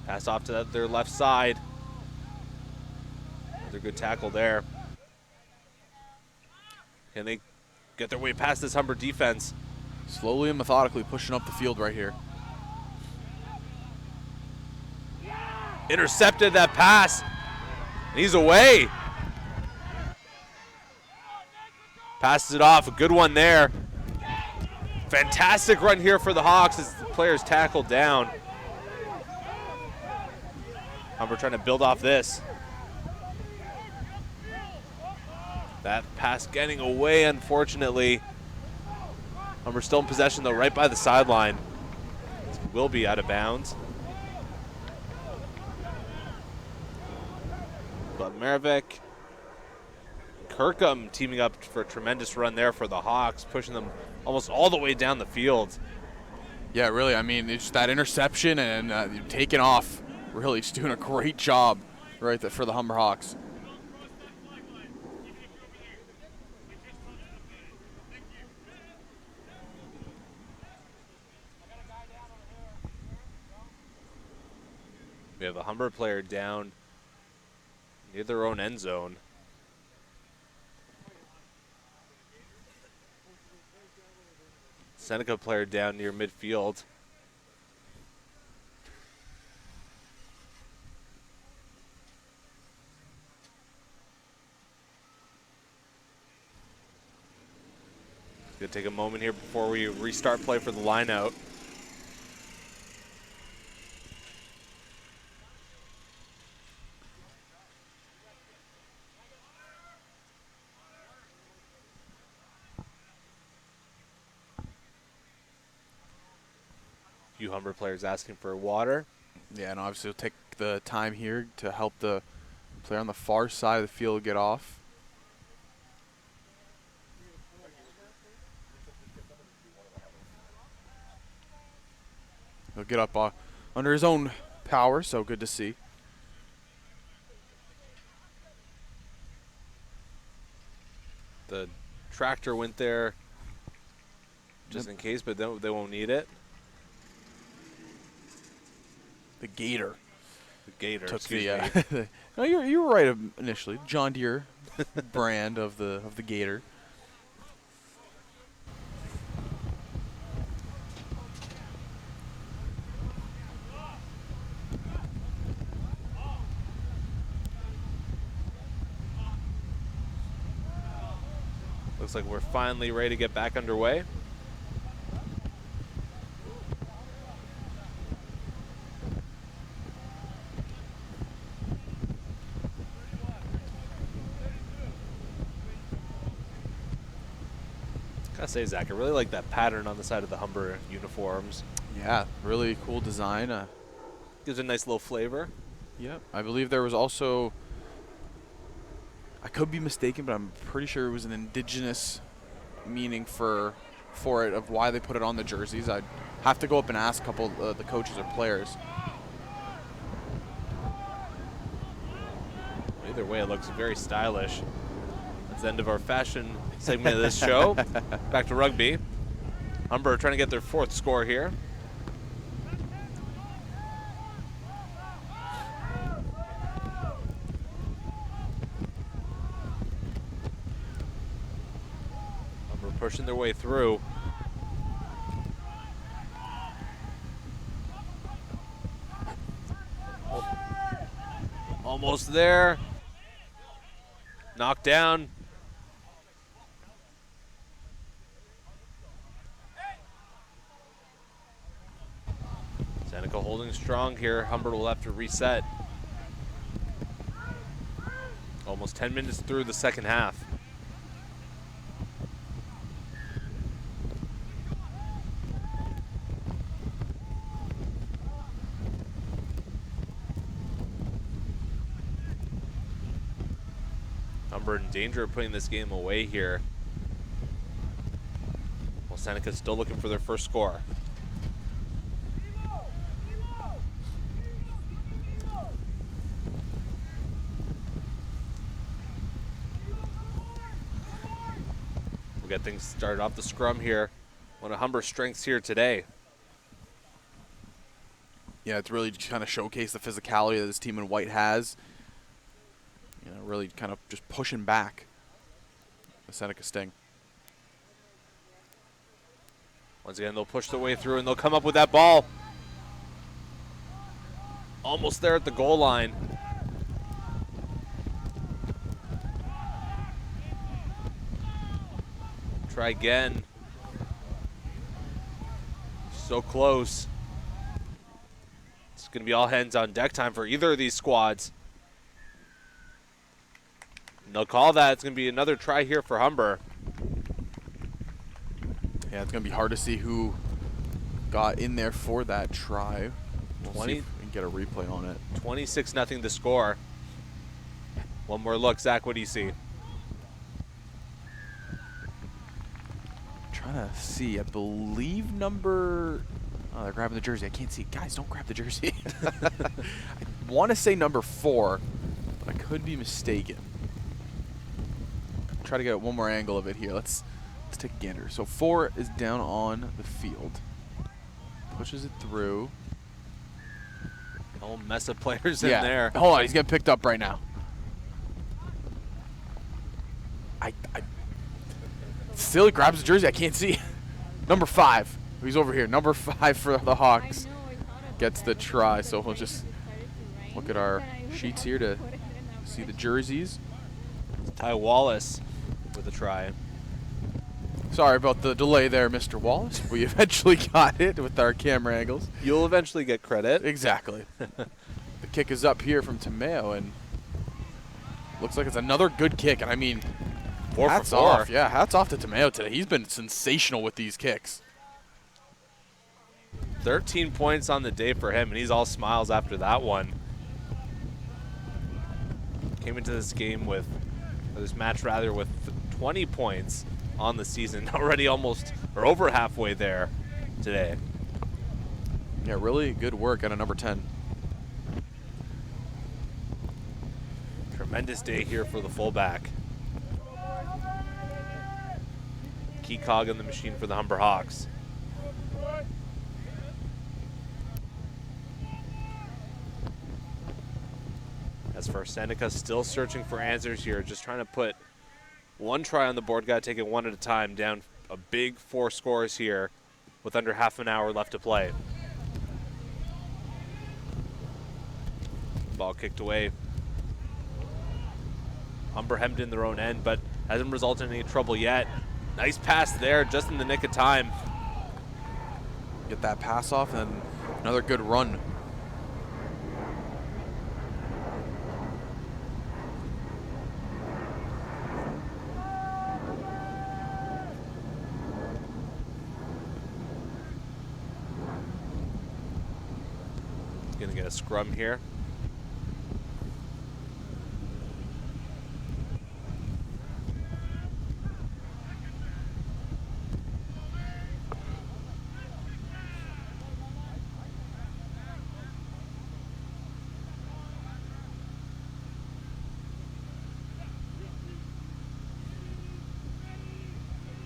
Pass off to their left side. Another good tackle there. Can they get their way past this Humber defense? Slowly and methodically pushing up the field right here. Intercepted that pass. And he's away. Passes it off. A good one there. Fantastic run here for the Hawks as the players tackled down. Humber trying to build off this. That pass getting away, unfortunately. Humber still in possession, though, right by the sideline. Will be out of bounds. But Maravik, Kirkham teaming up for a tremendous run there for the Hawks, pushing them almost all the way down the field. Yeah, really. I mean, it's that interception and taking off. Really, just doing a great job right there for the Humber Hawks. We have a Humber player down near their own end zone. Seneca player down near midfield. Gonna take a moment here before we restart play for the line out. Few Humber players asking for water. Yeah, and obviously we'll take the time here to help the player on the far side of the field get off. He'll get up under his own power, so good to see. The tractor went there just in case, but they won't need it. The Gator. The Gator, Took excuse the, me. No, you were right initially. John Deere brand of the Gator. Looks like we're finally ready to get back underway. Gotta say, Zach, I really like that pattern on the side of the Humber uniforms. Yeah, really cool design. Gives a nice little flavor. Yep. I believe there was also, I could be mistaken, but I'm pretty sure it was an indigenous meaning for it of why they put it on the jerseys. I'd have to go up and ask a couple of the coaches or players. Either way, it looks very stylish. That's the end of our fashion segment of this show. Back to rugby. Humber trying to get their fourth score here. Humber pushing their way through. Almost there. Knocked down. Seneca holding strong here. Humber will have to reset. Almost 10 minutes through the second half. Humber in danger of putting this game away here. Well, Seneca's still looking for their first score. We'll get things started off the scrum here. One of Humber's strengths here today. Yeah, it's really kind of showcased the physicality that this team in white has. You know, really kind of just pushing back the Seneca Sting. Once again, they'll push their way through and they'll come up with that ball. Almost there at the goal line. Try again. So close. It's going to be all hands on deck time for either of these squads. And they'll call that. It's going to be another try here for Humber. Yeah, it's going to be hard to see who got in there for that try. We'll see if we can get a replay on it. 26-0 the score. One more look. Zach, what do you see? Trying to see. I believe number... Oh, they're grabbing the jersey. I can't see. Guys, don't grab the jersey. I want to say number 4, but I could be mistaken. Try to get one more angle of it here. Let's take a gander. So 4 is down on the field. Pushes it through. Whole mess of players in there. Hold on, he's getting picked up right now. Still grabs the jersey. I can't see. Number 5. He's over here. Number 5 for the Hawks gets the try. So we'll just look at our sheets here to see the jerseys. Ty Wallace with a try. Sorry about the delay there, Mr. Wallace. We eventually got it with our camera angles. You'll eventually get credit. Exactly. The kick is up here from Tomeo, and looks like it's another good kick. And I mean, 4 for hats 4. off. Yeah, hats off to Tomeo today. He's been sensational with these kicks. 13 points on the day for him, and he's all smiles after that one. Came into this game with, or this match rather, with 20 points on the season, already almost, or over halfway there today. Yeah, really good work out of number 10. Tremendous day here for the fullback. Key cog in the machine for the Humber Hawks. As for Seneca, still searching for answers here, just trying to put one try on the board. Got to take it one at a time. Down a big 4 scores here with under half an hour left to play. Ball kicked away. Humber hemmed in their own end, but hasn't resulted in any trouble yet. Nice pass there, just in the nick of time. Get that pass off, and another good run. Gonna get a scrum here.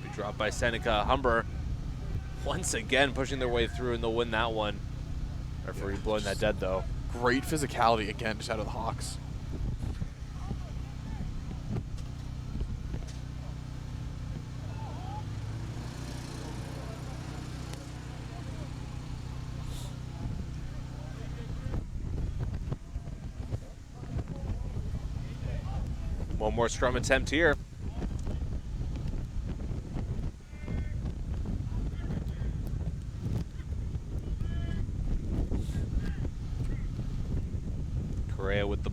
Big drop by Seneca. Humber once again pushing their way through, and they'll win that one. Referee blowing that dead, though. Great physicality again, just out of the Hawks. One more scrum attempt here.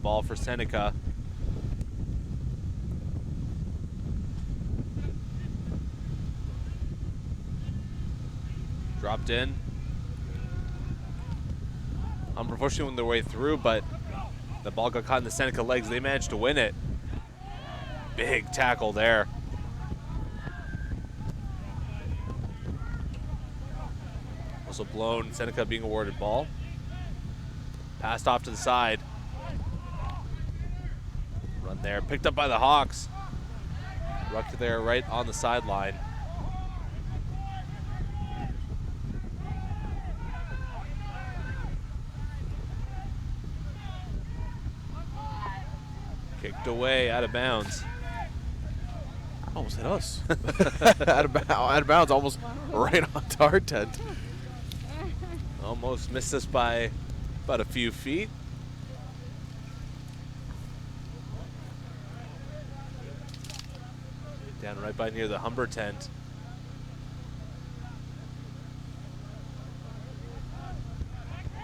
ball for Seneca. Dropped in. Humber pushing their way through, but the ball got caught in the Seneca legs. They managed to win it. Big tackle there. Also blown, Seneca being awarded ball. Passed off to the side. Run there, picked up by the Hawks. Rucked there right on the sideline. Kicked away, out of bounds. Almost hit us. out of bounds, almost right onto our tent. Almost missed us by about a few feet. Down right by near the Humber tent. I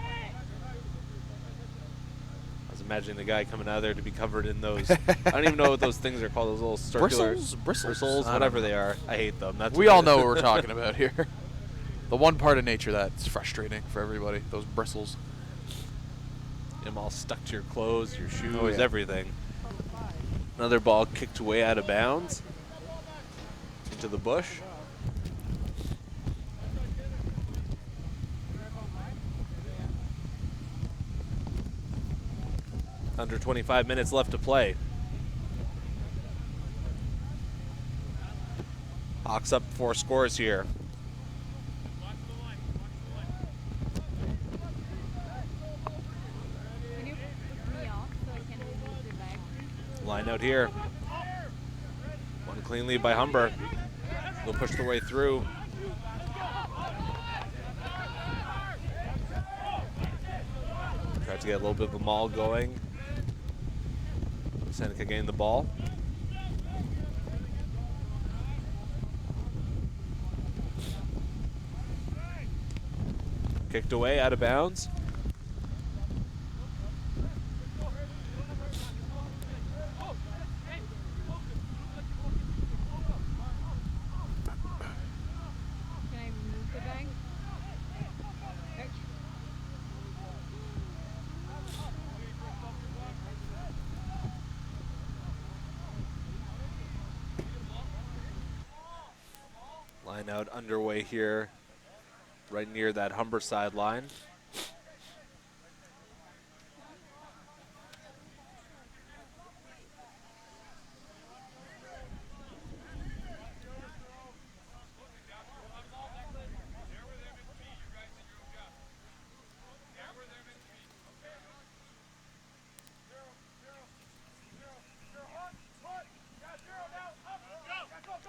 was imagining the guy coming out of there to be covered in those. I don't even know what those things are called. Those little circular Bristles, whatever they are. I hate them. That's we all know what we're talking about here. The one part of nature that's frustrating for everybody, those bristles. Them all stuck to your clothes, your shoes, Oh, yeah. everything. Another ball kicked away out of bounds into the bush. Under 25 minutes left to play. Hawks up 4 scores here. Line out here. One clean lead by Humber. They'll push their way through. Try to get a little bit of a maul going. Seneca getting the ball. Kicked away, out of bounds. Line out underway here, right near that Humber sideline.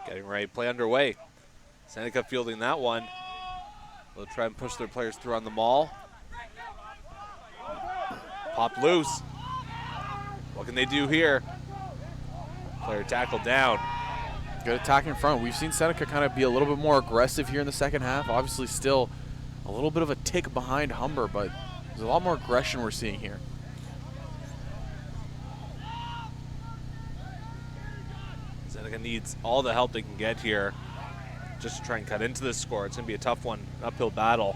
Getting ready, play underway. Seneca fielding that one. They'll try and push their players through on the maul. Pop loose. What can they do here? Player tackled down. Good attack in front. We've seen Seneca kind of be a little bit more aggressive here in the second half. Obviously still a little bit of a tick behind Humber, but there's a lot more aggression we're seeing here. Seneca needs all the help they can get here just to try and cut into this score. It's going to be a tough one, an uphill battle.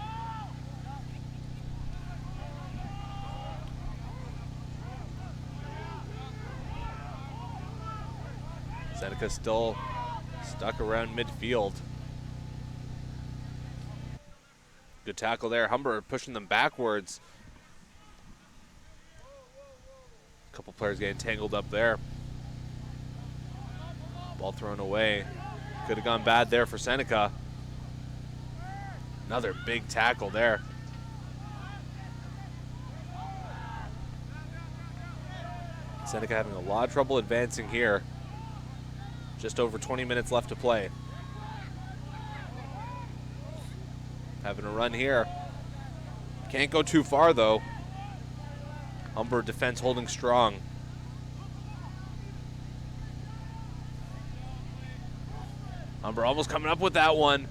Seneca still stuck around midfield. Good tackle there. Humber pushing them backwards. A couple players getting tangled up there. Ball thrown away. Could have gone bad there for Seneca. Another big tackle there. Seneca having a lot of trouble advancing here. Just over 20 minutes left to play. Having a run here. Can't go too far though. Humber defense holding strong. Humber almost coming up with that one.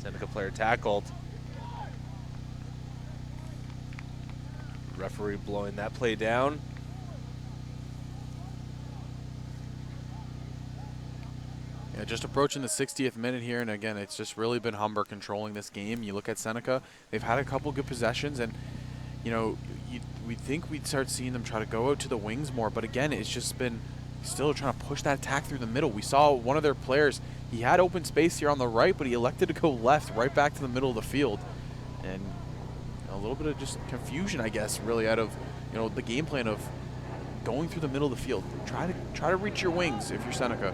Seneca player tackled. Referee blowing that play down. Yeah, just approaching the 60th minute here, and again, it's just really been Humber controlling this game. You look at Seneca, they've had a couple good possessions, and you know, we'd think we'd start seeing them try to go out to the wings more, but again, it's just been still trying to push that attack through the middle. We saw one of their players, he had open space here on the right, but he elected to go left, right back to the middle of the field, and a little bit of just confusion, I guess, really out of, you know, the game plan of going through the middle of the field. Try to reach your wings if you're Seneca.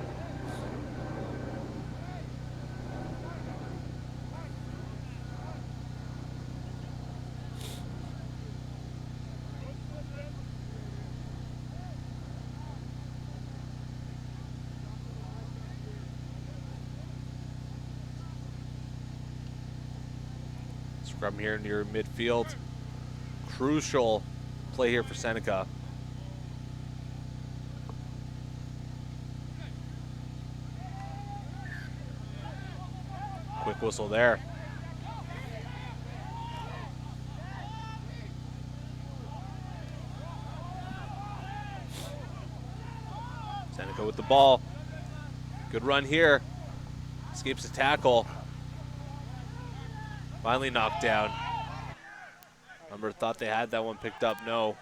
From here near midfield. Crucial play here for Seneca. Quick whistle there. Seneca with the ball. Good run here. Escapes the tackle. Finally knocked down. Humber thought they had that one picked up. No.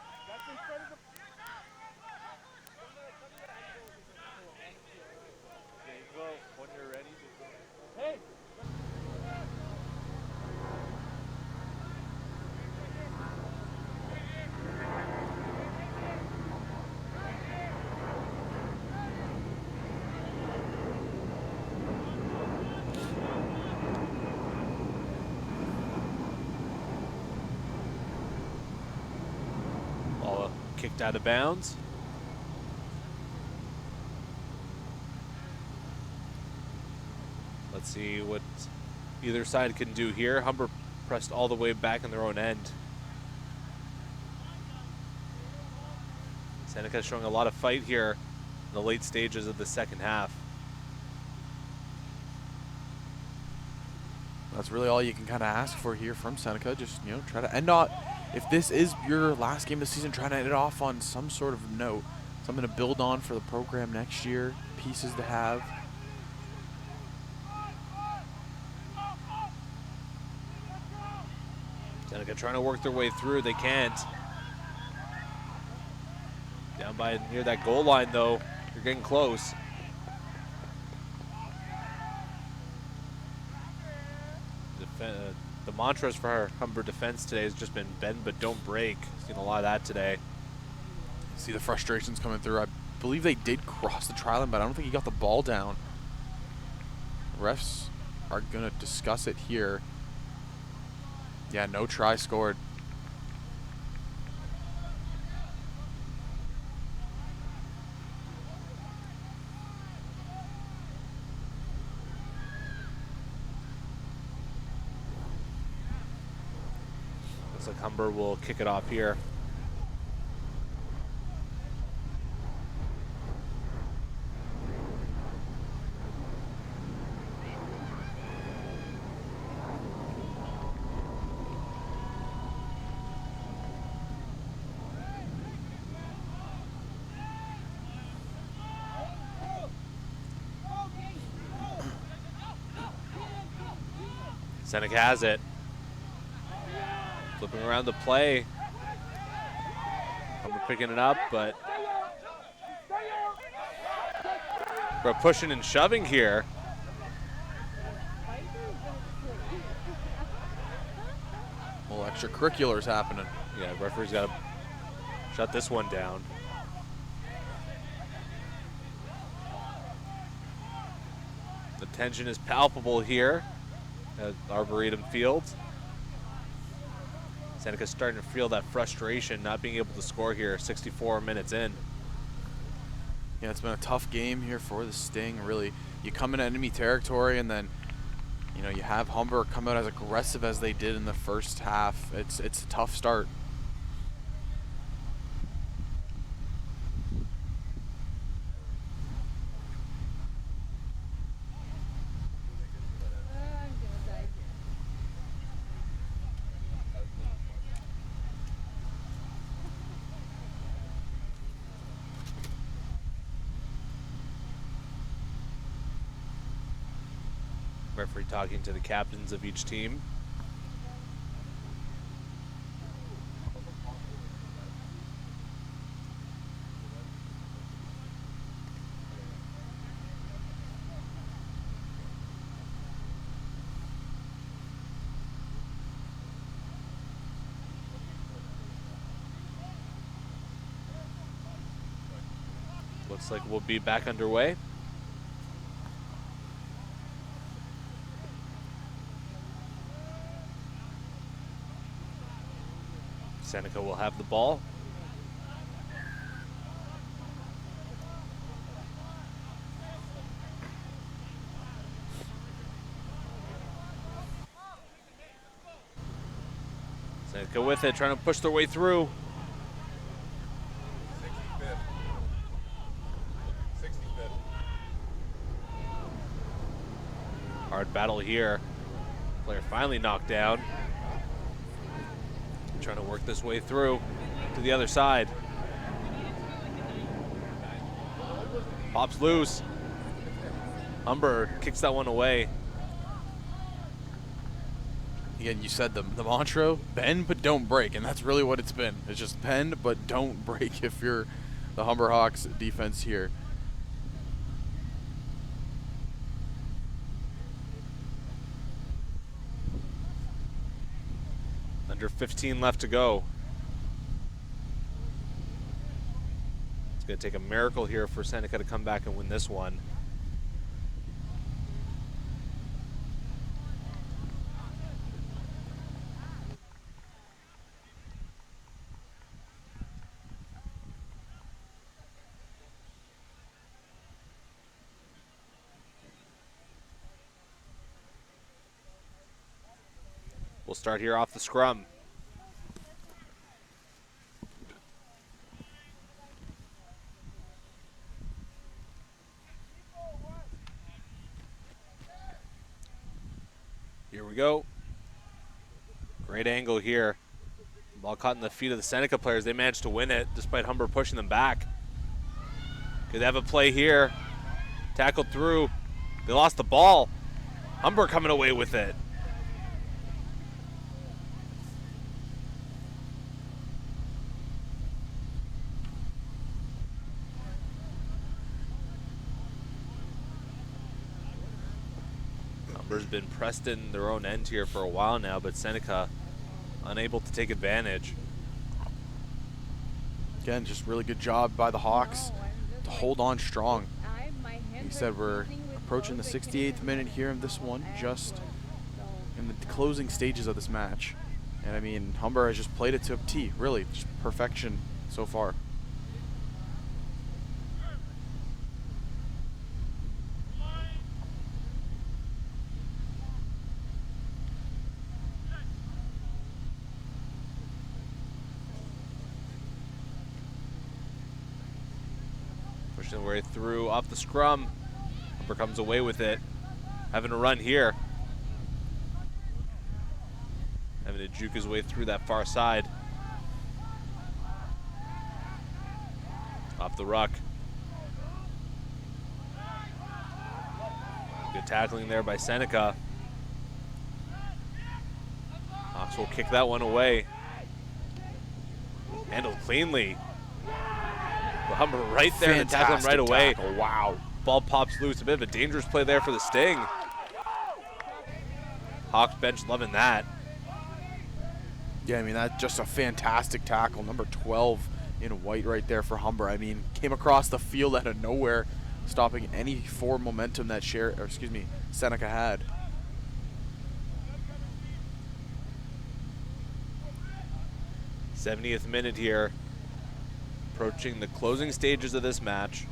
Kicked out of bounds. Let's see what either side can do here. Humber pressed all the way back in their own end. Seneca showing a lot of fight here in the late stages of the second half. That's really all you can kind of ask for here from Seneca. Just, you know, try to end on, if this is your last game of the season, try to end it off on some sort of note, something to build on for the program next year, pieces to have. Seneca trying to work their way through. They can't. Down by near that goal line, though. You're getting close. The mantras for our Humber defense today has just been bend but don't break. Seen a lot of that today. See the frustrations coming through. I believe they did cross the try line, but I don't think he got the ball down. Refs are going to discuss it here. Yeah, no try scored. Looks like Humber will kick it off here. Seneca has it. Flipping around the play. Humber picking it up, but we're pushing and shoving here. Well, extracurriculars happening. Yeah, referee's got to shut this one down. The tension is palpable here at Arboretum Field. Seneca's starting to feel that frustration, not being able to score here 64 minutes in. Yeah, it's been a tough game here for the Sting, really. You come into enemy territory and then, you know, you have Humber come out as aggressive as they did in the first half. It's a tough start. Referee talking to the captains of each team. Looks like we'll be back underway. Seneca will have the ball. Seneca with it, trying to push their way through. 65th. Hard battle here. Player finally knocked down. Trying to work this way through to the other side. Pops loose. Humber kicks that one away. Again, you said the mantra, bend but don't break, and that's really what it's been. It's just bend but don't break if you're the Humber Hawks defense here. Under 15 left to go. It's going to take a miracle here for Seneca to come back and win this one. We'll start here off the scrum. Here we go. Great angle here. Ball caught in the feet of the Seneca players. They managed to win it despite Humber pushing them back. Could have a play here. Tackled through. They lost the ball. Humber coming away with it. Humber's been pressed in their own end here for a while now, but Seneca unable to take advantage. Again, just really good job by the Hawks to hold on strong. You said we're approaching the 68th minute here in this one, just in the closing stages of this match. And I mean, Humber has just played it to a T, really, just perfection so far. Pushing their way through off the scrum. Humber comes away with it. Having a run here. Having to juke his way through that far side. Off the ruck. Good tackling there by Seneca. Hawks will kick that one away. Handled cleanly. But Humber right there to tackle him right away. Tackle. Wow. Ball pops loose. A bit of a dangerous play there for the Sting. Hawks bench loving that. Yeah, I mean, that's just a fantastic tackle. Number 12 in white right there for Humber. I mean, came across the field out of nowhere, stopping any forward momentum that Seneca had. '70th minute here. Approaching the closing stages of this match.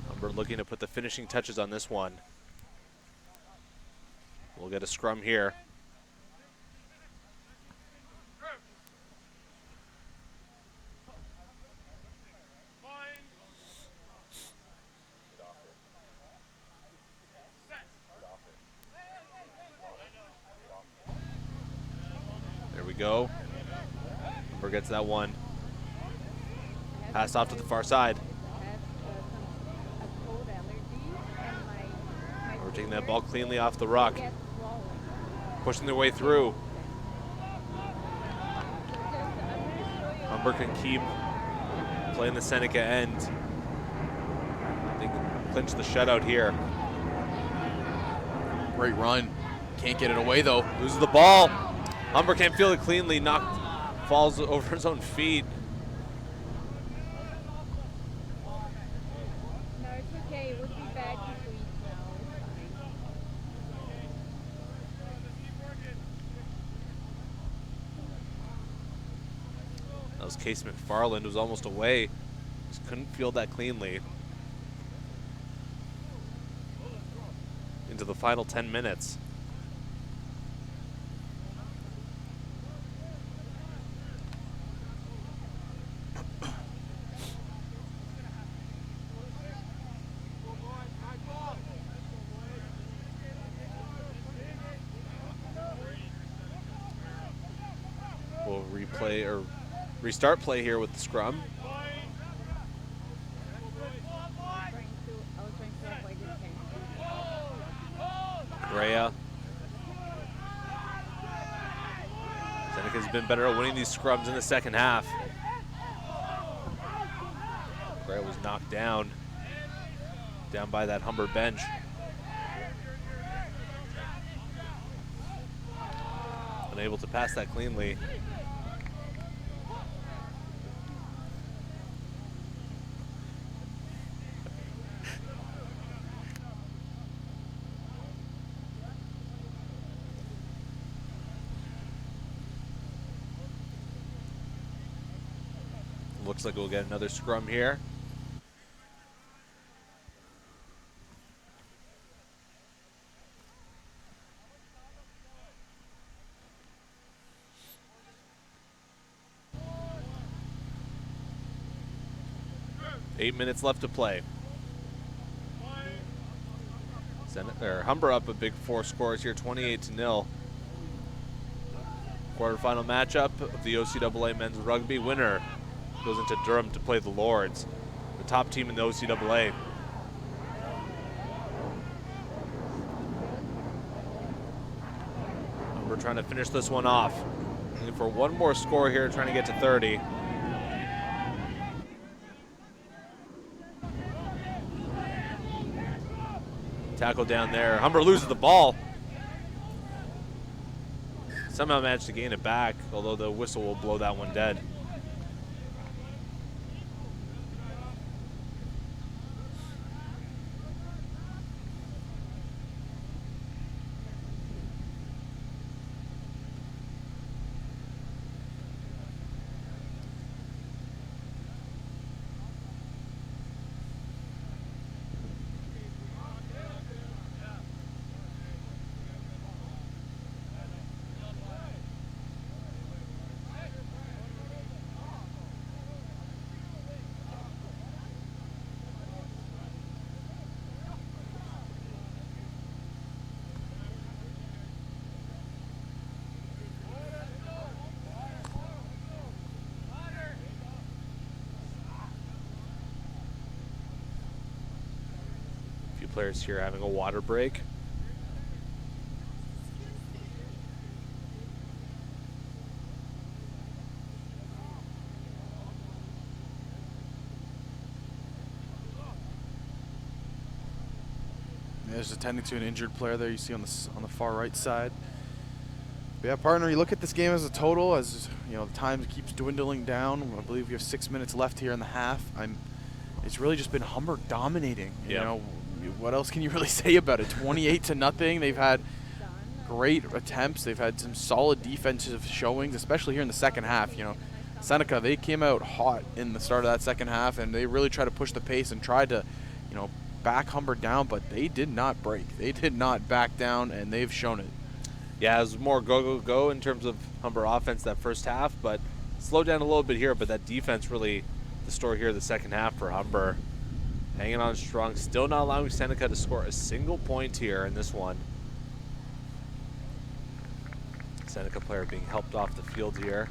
Humber looking to put the finishing touches on this one. We'll get a scrum here. There we go. Humber gets that one. Passed off to the far side. taking that ball cleanly off the ruck, pushing their way through. Humber can keep playing the Seneca end. They can clinch the shutout here. Great run. Can't get it away though. Loses the ball. Humber can't field it cleanly. Falls over his own feet. No, it's okay. It would be bad if we That was Case McFarland, was almost away. Just couldn't field that cleanly. Into the final 10 minutes. We'll replay or restart play here with the scrum. Correa. Seneca's been better at winning these scrums in the second half. Correa was knocked down by that Humber bench. Unable to pass that cleanly. Looks like we'll get another scrum here. Eight minutes left to play. Humber up a big 4 scores here, 28-0. Quarterfinal matchup of the OCAA men's rugby. Winner goes into Durham to play the Lords, the top team in the OCAA. We're trying to finish this one off. Looking for one more score here, trying to get to 30. Tackle down there. Humber loses the ball. Somehow managed to gain it back, although the whistle will blow that one dead. Players here having a water break. There's attending to an injured player there you see on the far right side. But yeah, partner, you look at this game as a total, as you know, the time keeps dwindling down. I believe we have 6 minutes left here in the half. It's really just been Humber dominating. You know, what else can you really say about it? 28-0. They've had great attempts. They've had some solid defensive showings, especially here in the second half. You know, Seneca, they came out hot in the start of that second half, and they really tried to push the pace and tried to, you know, back Humber down, but they did not break. They did not back down, and they've shown it. Yeah, it was more go in terms of Humber offense that first half, but slowed down a little bit here, but that defense really the story here the second half for Humber. Hanging on strong, still not allowing Seneca to score a single point here in this one. Seneca player being helped off the field here.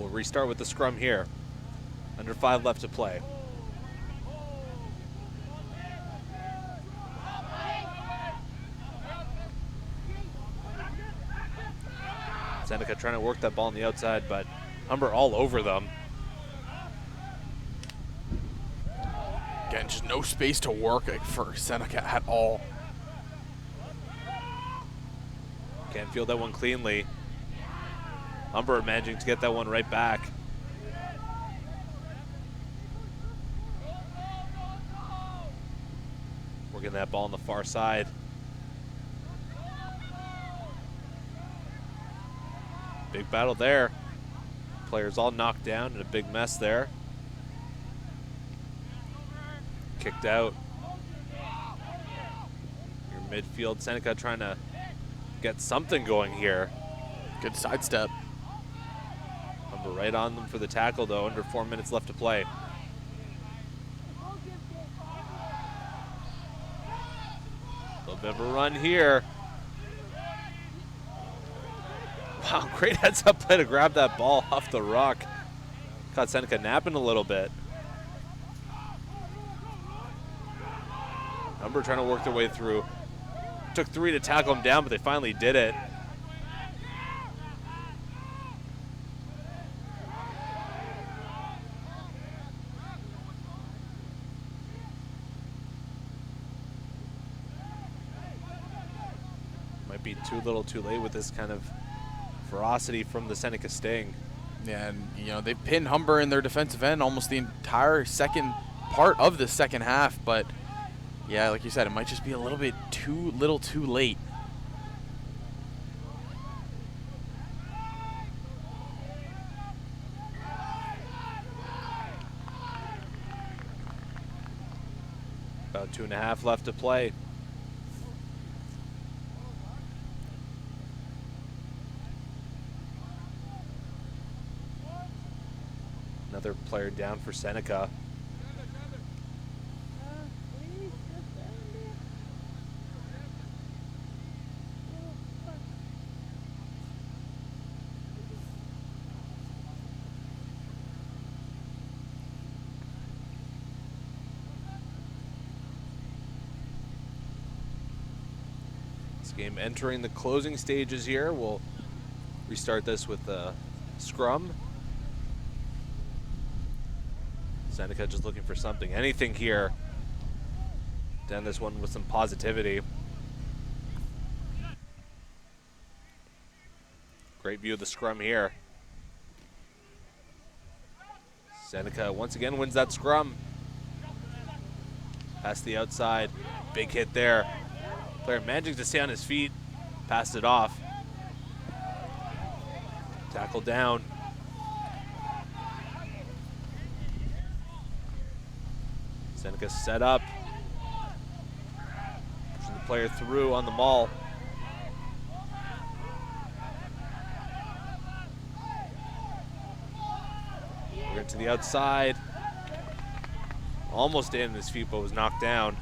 We'll restart with the scrum here. Under 5 left to play. Seneca trying to work that ball on the outside, but Humber all over them. Again, just no space to work for Seneca at all. Can't field that one cleanly. Humber managing to get that one right back. Working that ball on the far side. Big battle there. Players all knocked down in a big mess there. Kicked out. Your midfield, Seneca trying to get something going here. Good sidestep. Humber right on them for the tackle though, under 4 minutes left to play. A little bit of a run here. Wow, great heads up play to grab that ball off the rock. Caught Seneca napping a little bit. Humber trying to work their way through. Took 3 to tackle him down, but they finally did it. Might be too little too late with this kind of ferocity from the Seneca Sting. Yeah, and you know, they've pinned Humber in their defensive end almost the entire second part of the second half, but yeah, like you said, it might just be a little bit too little too late. About 2.5 left to play. Another player down for Seneca. This game entering the closing stages here. We'll restart this with the scrum. Seneca just looking for something, anything here. Down this one with some positivity. Great view of the scrum here. Seneca once again wins that scrum. Past the outside, big hit there. Player managing to stay on his feet, passed it off. Tackle down. Seneca set up. Pushing the player through on the maul. We're to the outside. Almost in his feet, but was knocked down.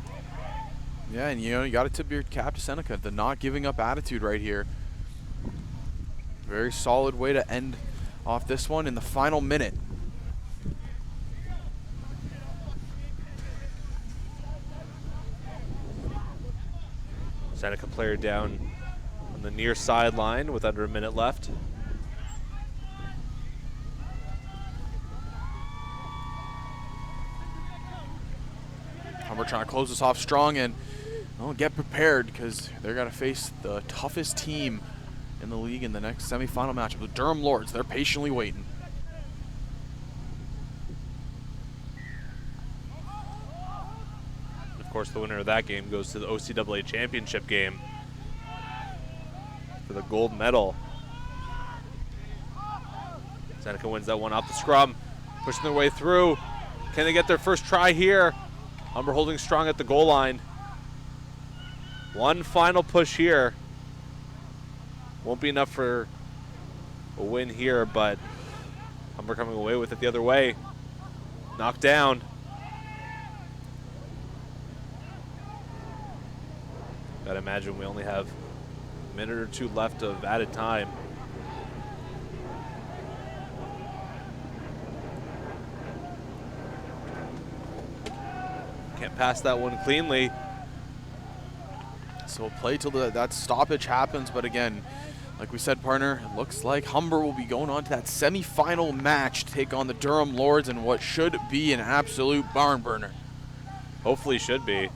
Yeah, and you know, you got to tip your cap to Seneca, the not giving up attitude right here. Very solid way to end off this one in the final minute. Seneca player down on the near sideline with under a minute left. Humber trying to close this off strong and get prepared because they're going to face the toughest team in the league in the next semifinal matchup. The Durham Lords, they're patiently waiting. Of course, the winner of that game goes to the OCAA championship game for the gold medal. Seneca wins that one off the scrum, pushing their way through. Can they get their first try here? Humber holding strong at the goal line. One final push here. Won't be enough for a win here, but Humber coming away with it the other way. Knocked down. Gotta imagine we only have a minute or two left of added time. Can't pass that one cleanly. So we'll play till that stoppage happens, but again, like we said, partner, it looks like Humber will be going on to that semi-final match to take on the Durham Lords in what should be an absolute barn burner. Hopefully should be.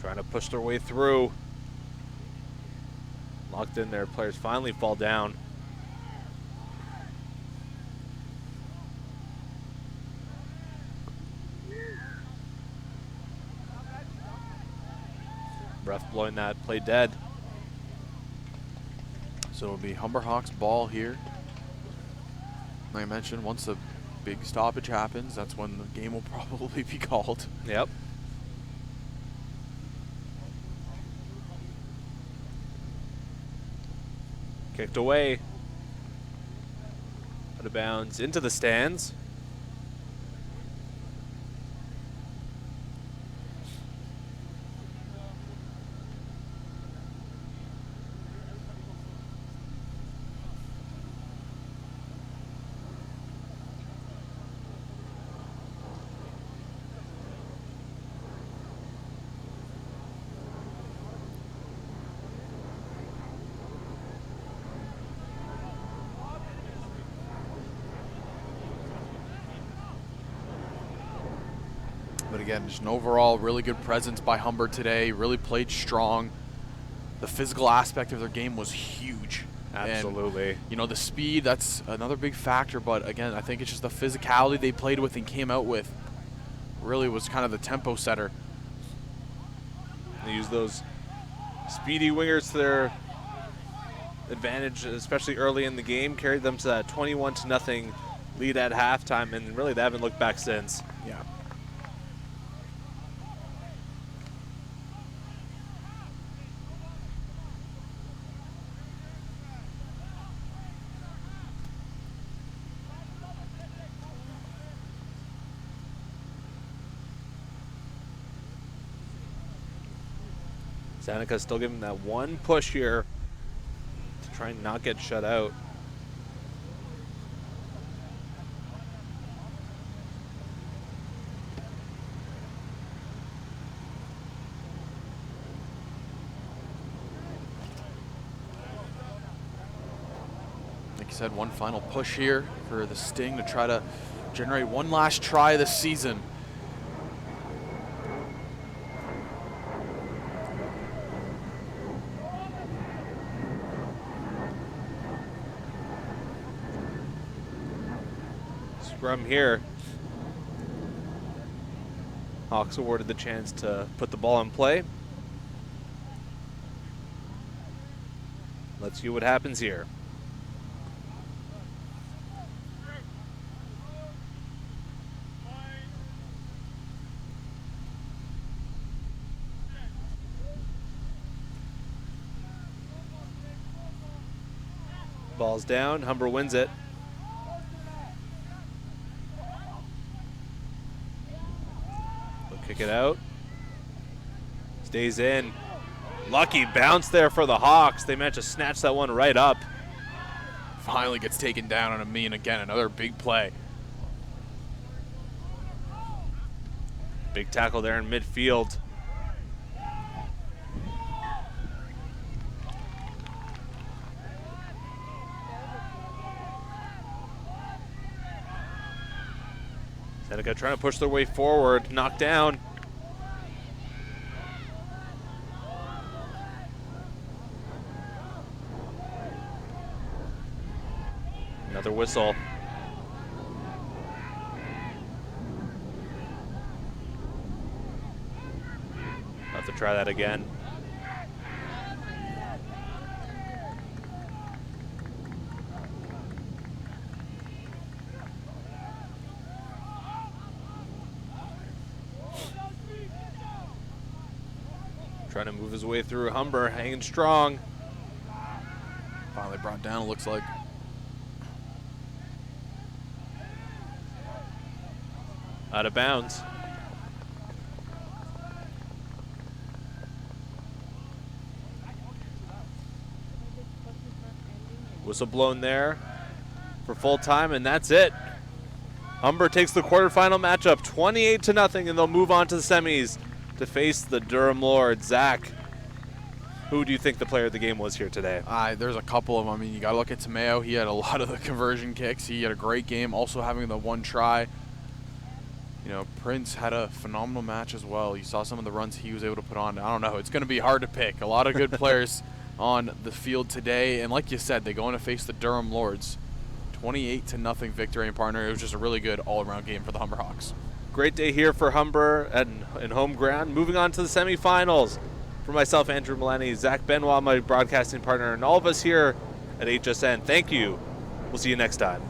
Trying to push their way through. Locked in there, players finally fall down. Ref blowing that play dead. So it'll be Humber Hawks ball here. Like I mentioned, once the big stoppage happens, that's when the game will probably be called. Yep. Kicked away. Out of bounds into the stands. But again, just an overall really good presence by Humber today. Really played strong. The physical aspect of their game was huge. Absolutely. And, you know, the speed, that's another big factor. But again, I think it's just the physicality they played with and came out with really was kind of the tempo setter. They use those speedy wingers to their advantage, especially early in the game. Carried them to that 21-0 lead at halftime, and really they haven't looked back since. Yeah. Seneca still giving that one push here to try and not get shut out. Like you said, one final push here for the Sting to try to generate one last try this season. Scrum here. Hawks awarded the chance to put the ball in play. Let's see what happens here. Ball's down, Humber wins it. They'll kick it out. Stays in. Lucky bounce there for the Hawks. They managed to snatch that one right up. Finally gets taken down on a knee, and again, another big play. Big tackle there in midfield. Seneca trying to push their way forward, knocked down. Another whistle. Have to try that again. Trying to move his way through Humber, hanging strong. Finally brought down, it looks like. Out of bounds. Whistle blown there for full time, and that's it. Humber takes the quarterfinal matchup 28-0, and they'll move on to the semis to face the Durham Lords. Zach, who do you think the player of the game was here today? There's a couple of them. I mean, you got to look at Tomeo. He had a lot of the conversion kicks. He had a great game, also having the one try. You know, Prince had a phenomenal match as well. You saw some of the runs he was able to put on. I don't know. It's going to be hard to pick. A lot of good players on the field today. And like you said, they go in to face the Durham Lords. 28-0 victory, and partner. It was just a really good all-around game for the Humber Hawks. Great day here for Humber and home ground. Moving on to the semifinals. For myself, Andrew Milani, Zach Benoit, my broadcasting partner, and all of us here at HSN, thank you. We'll see you next time.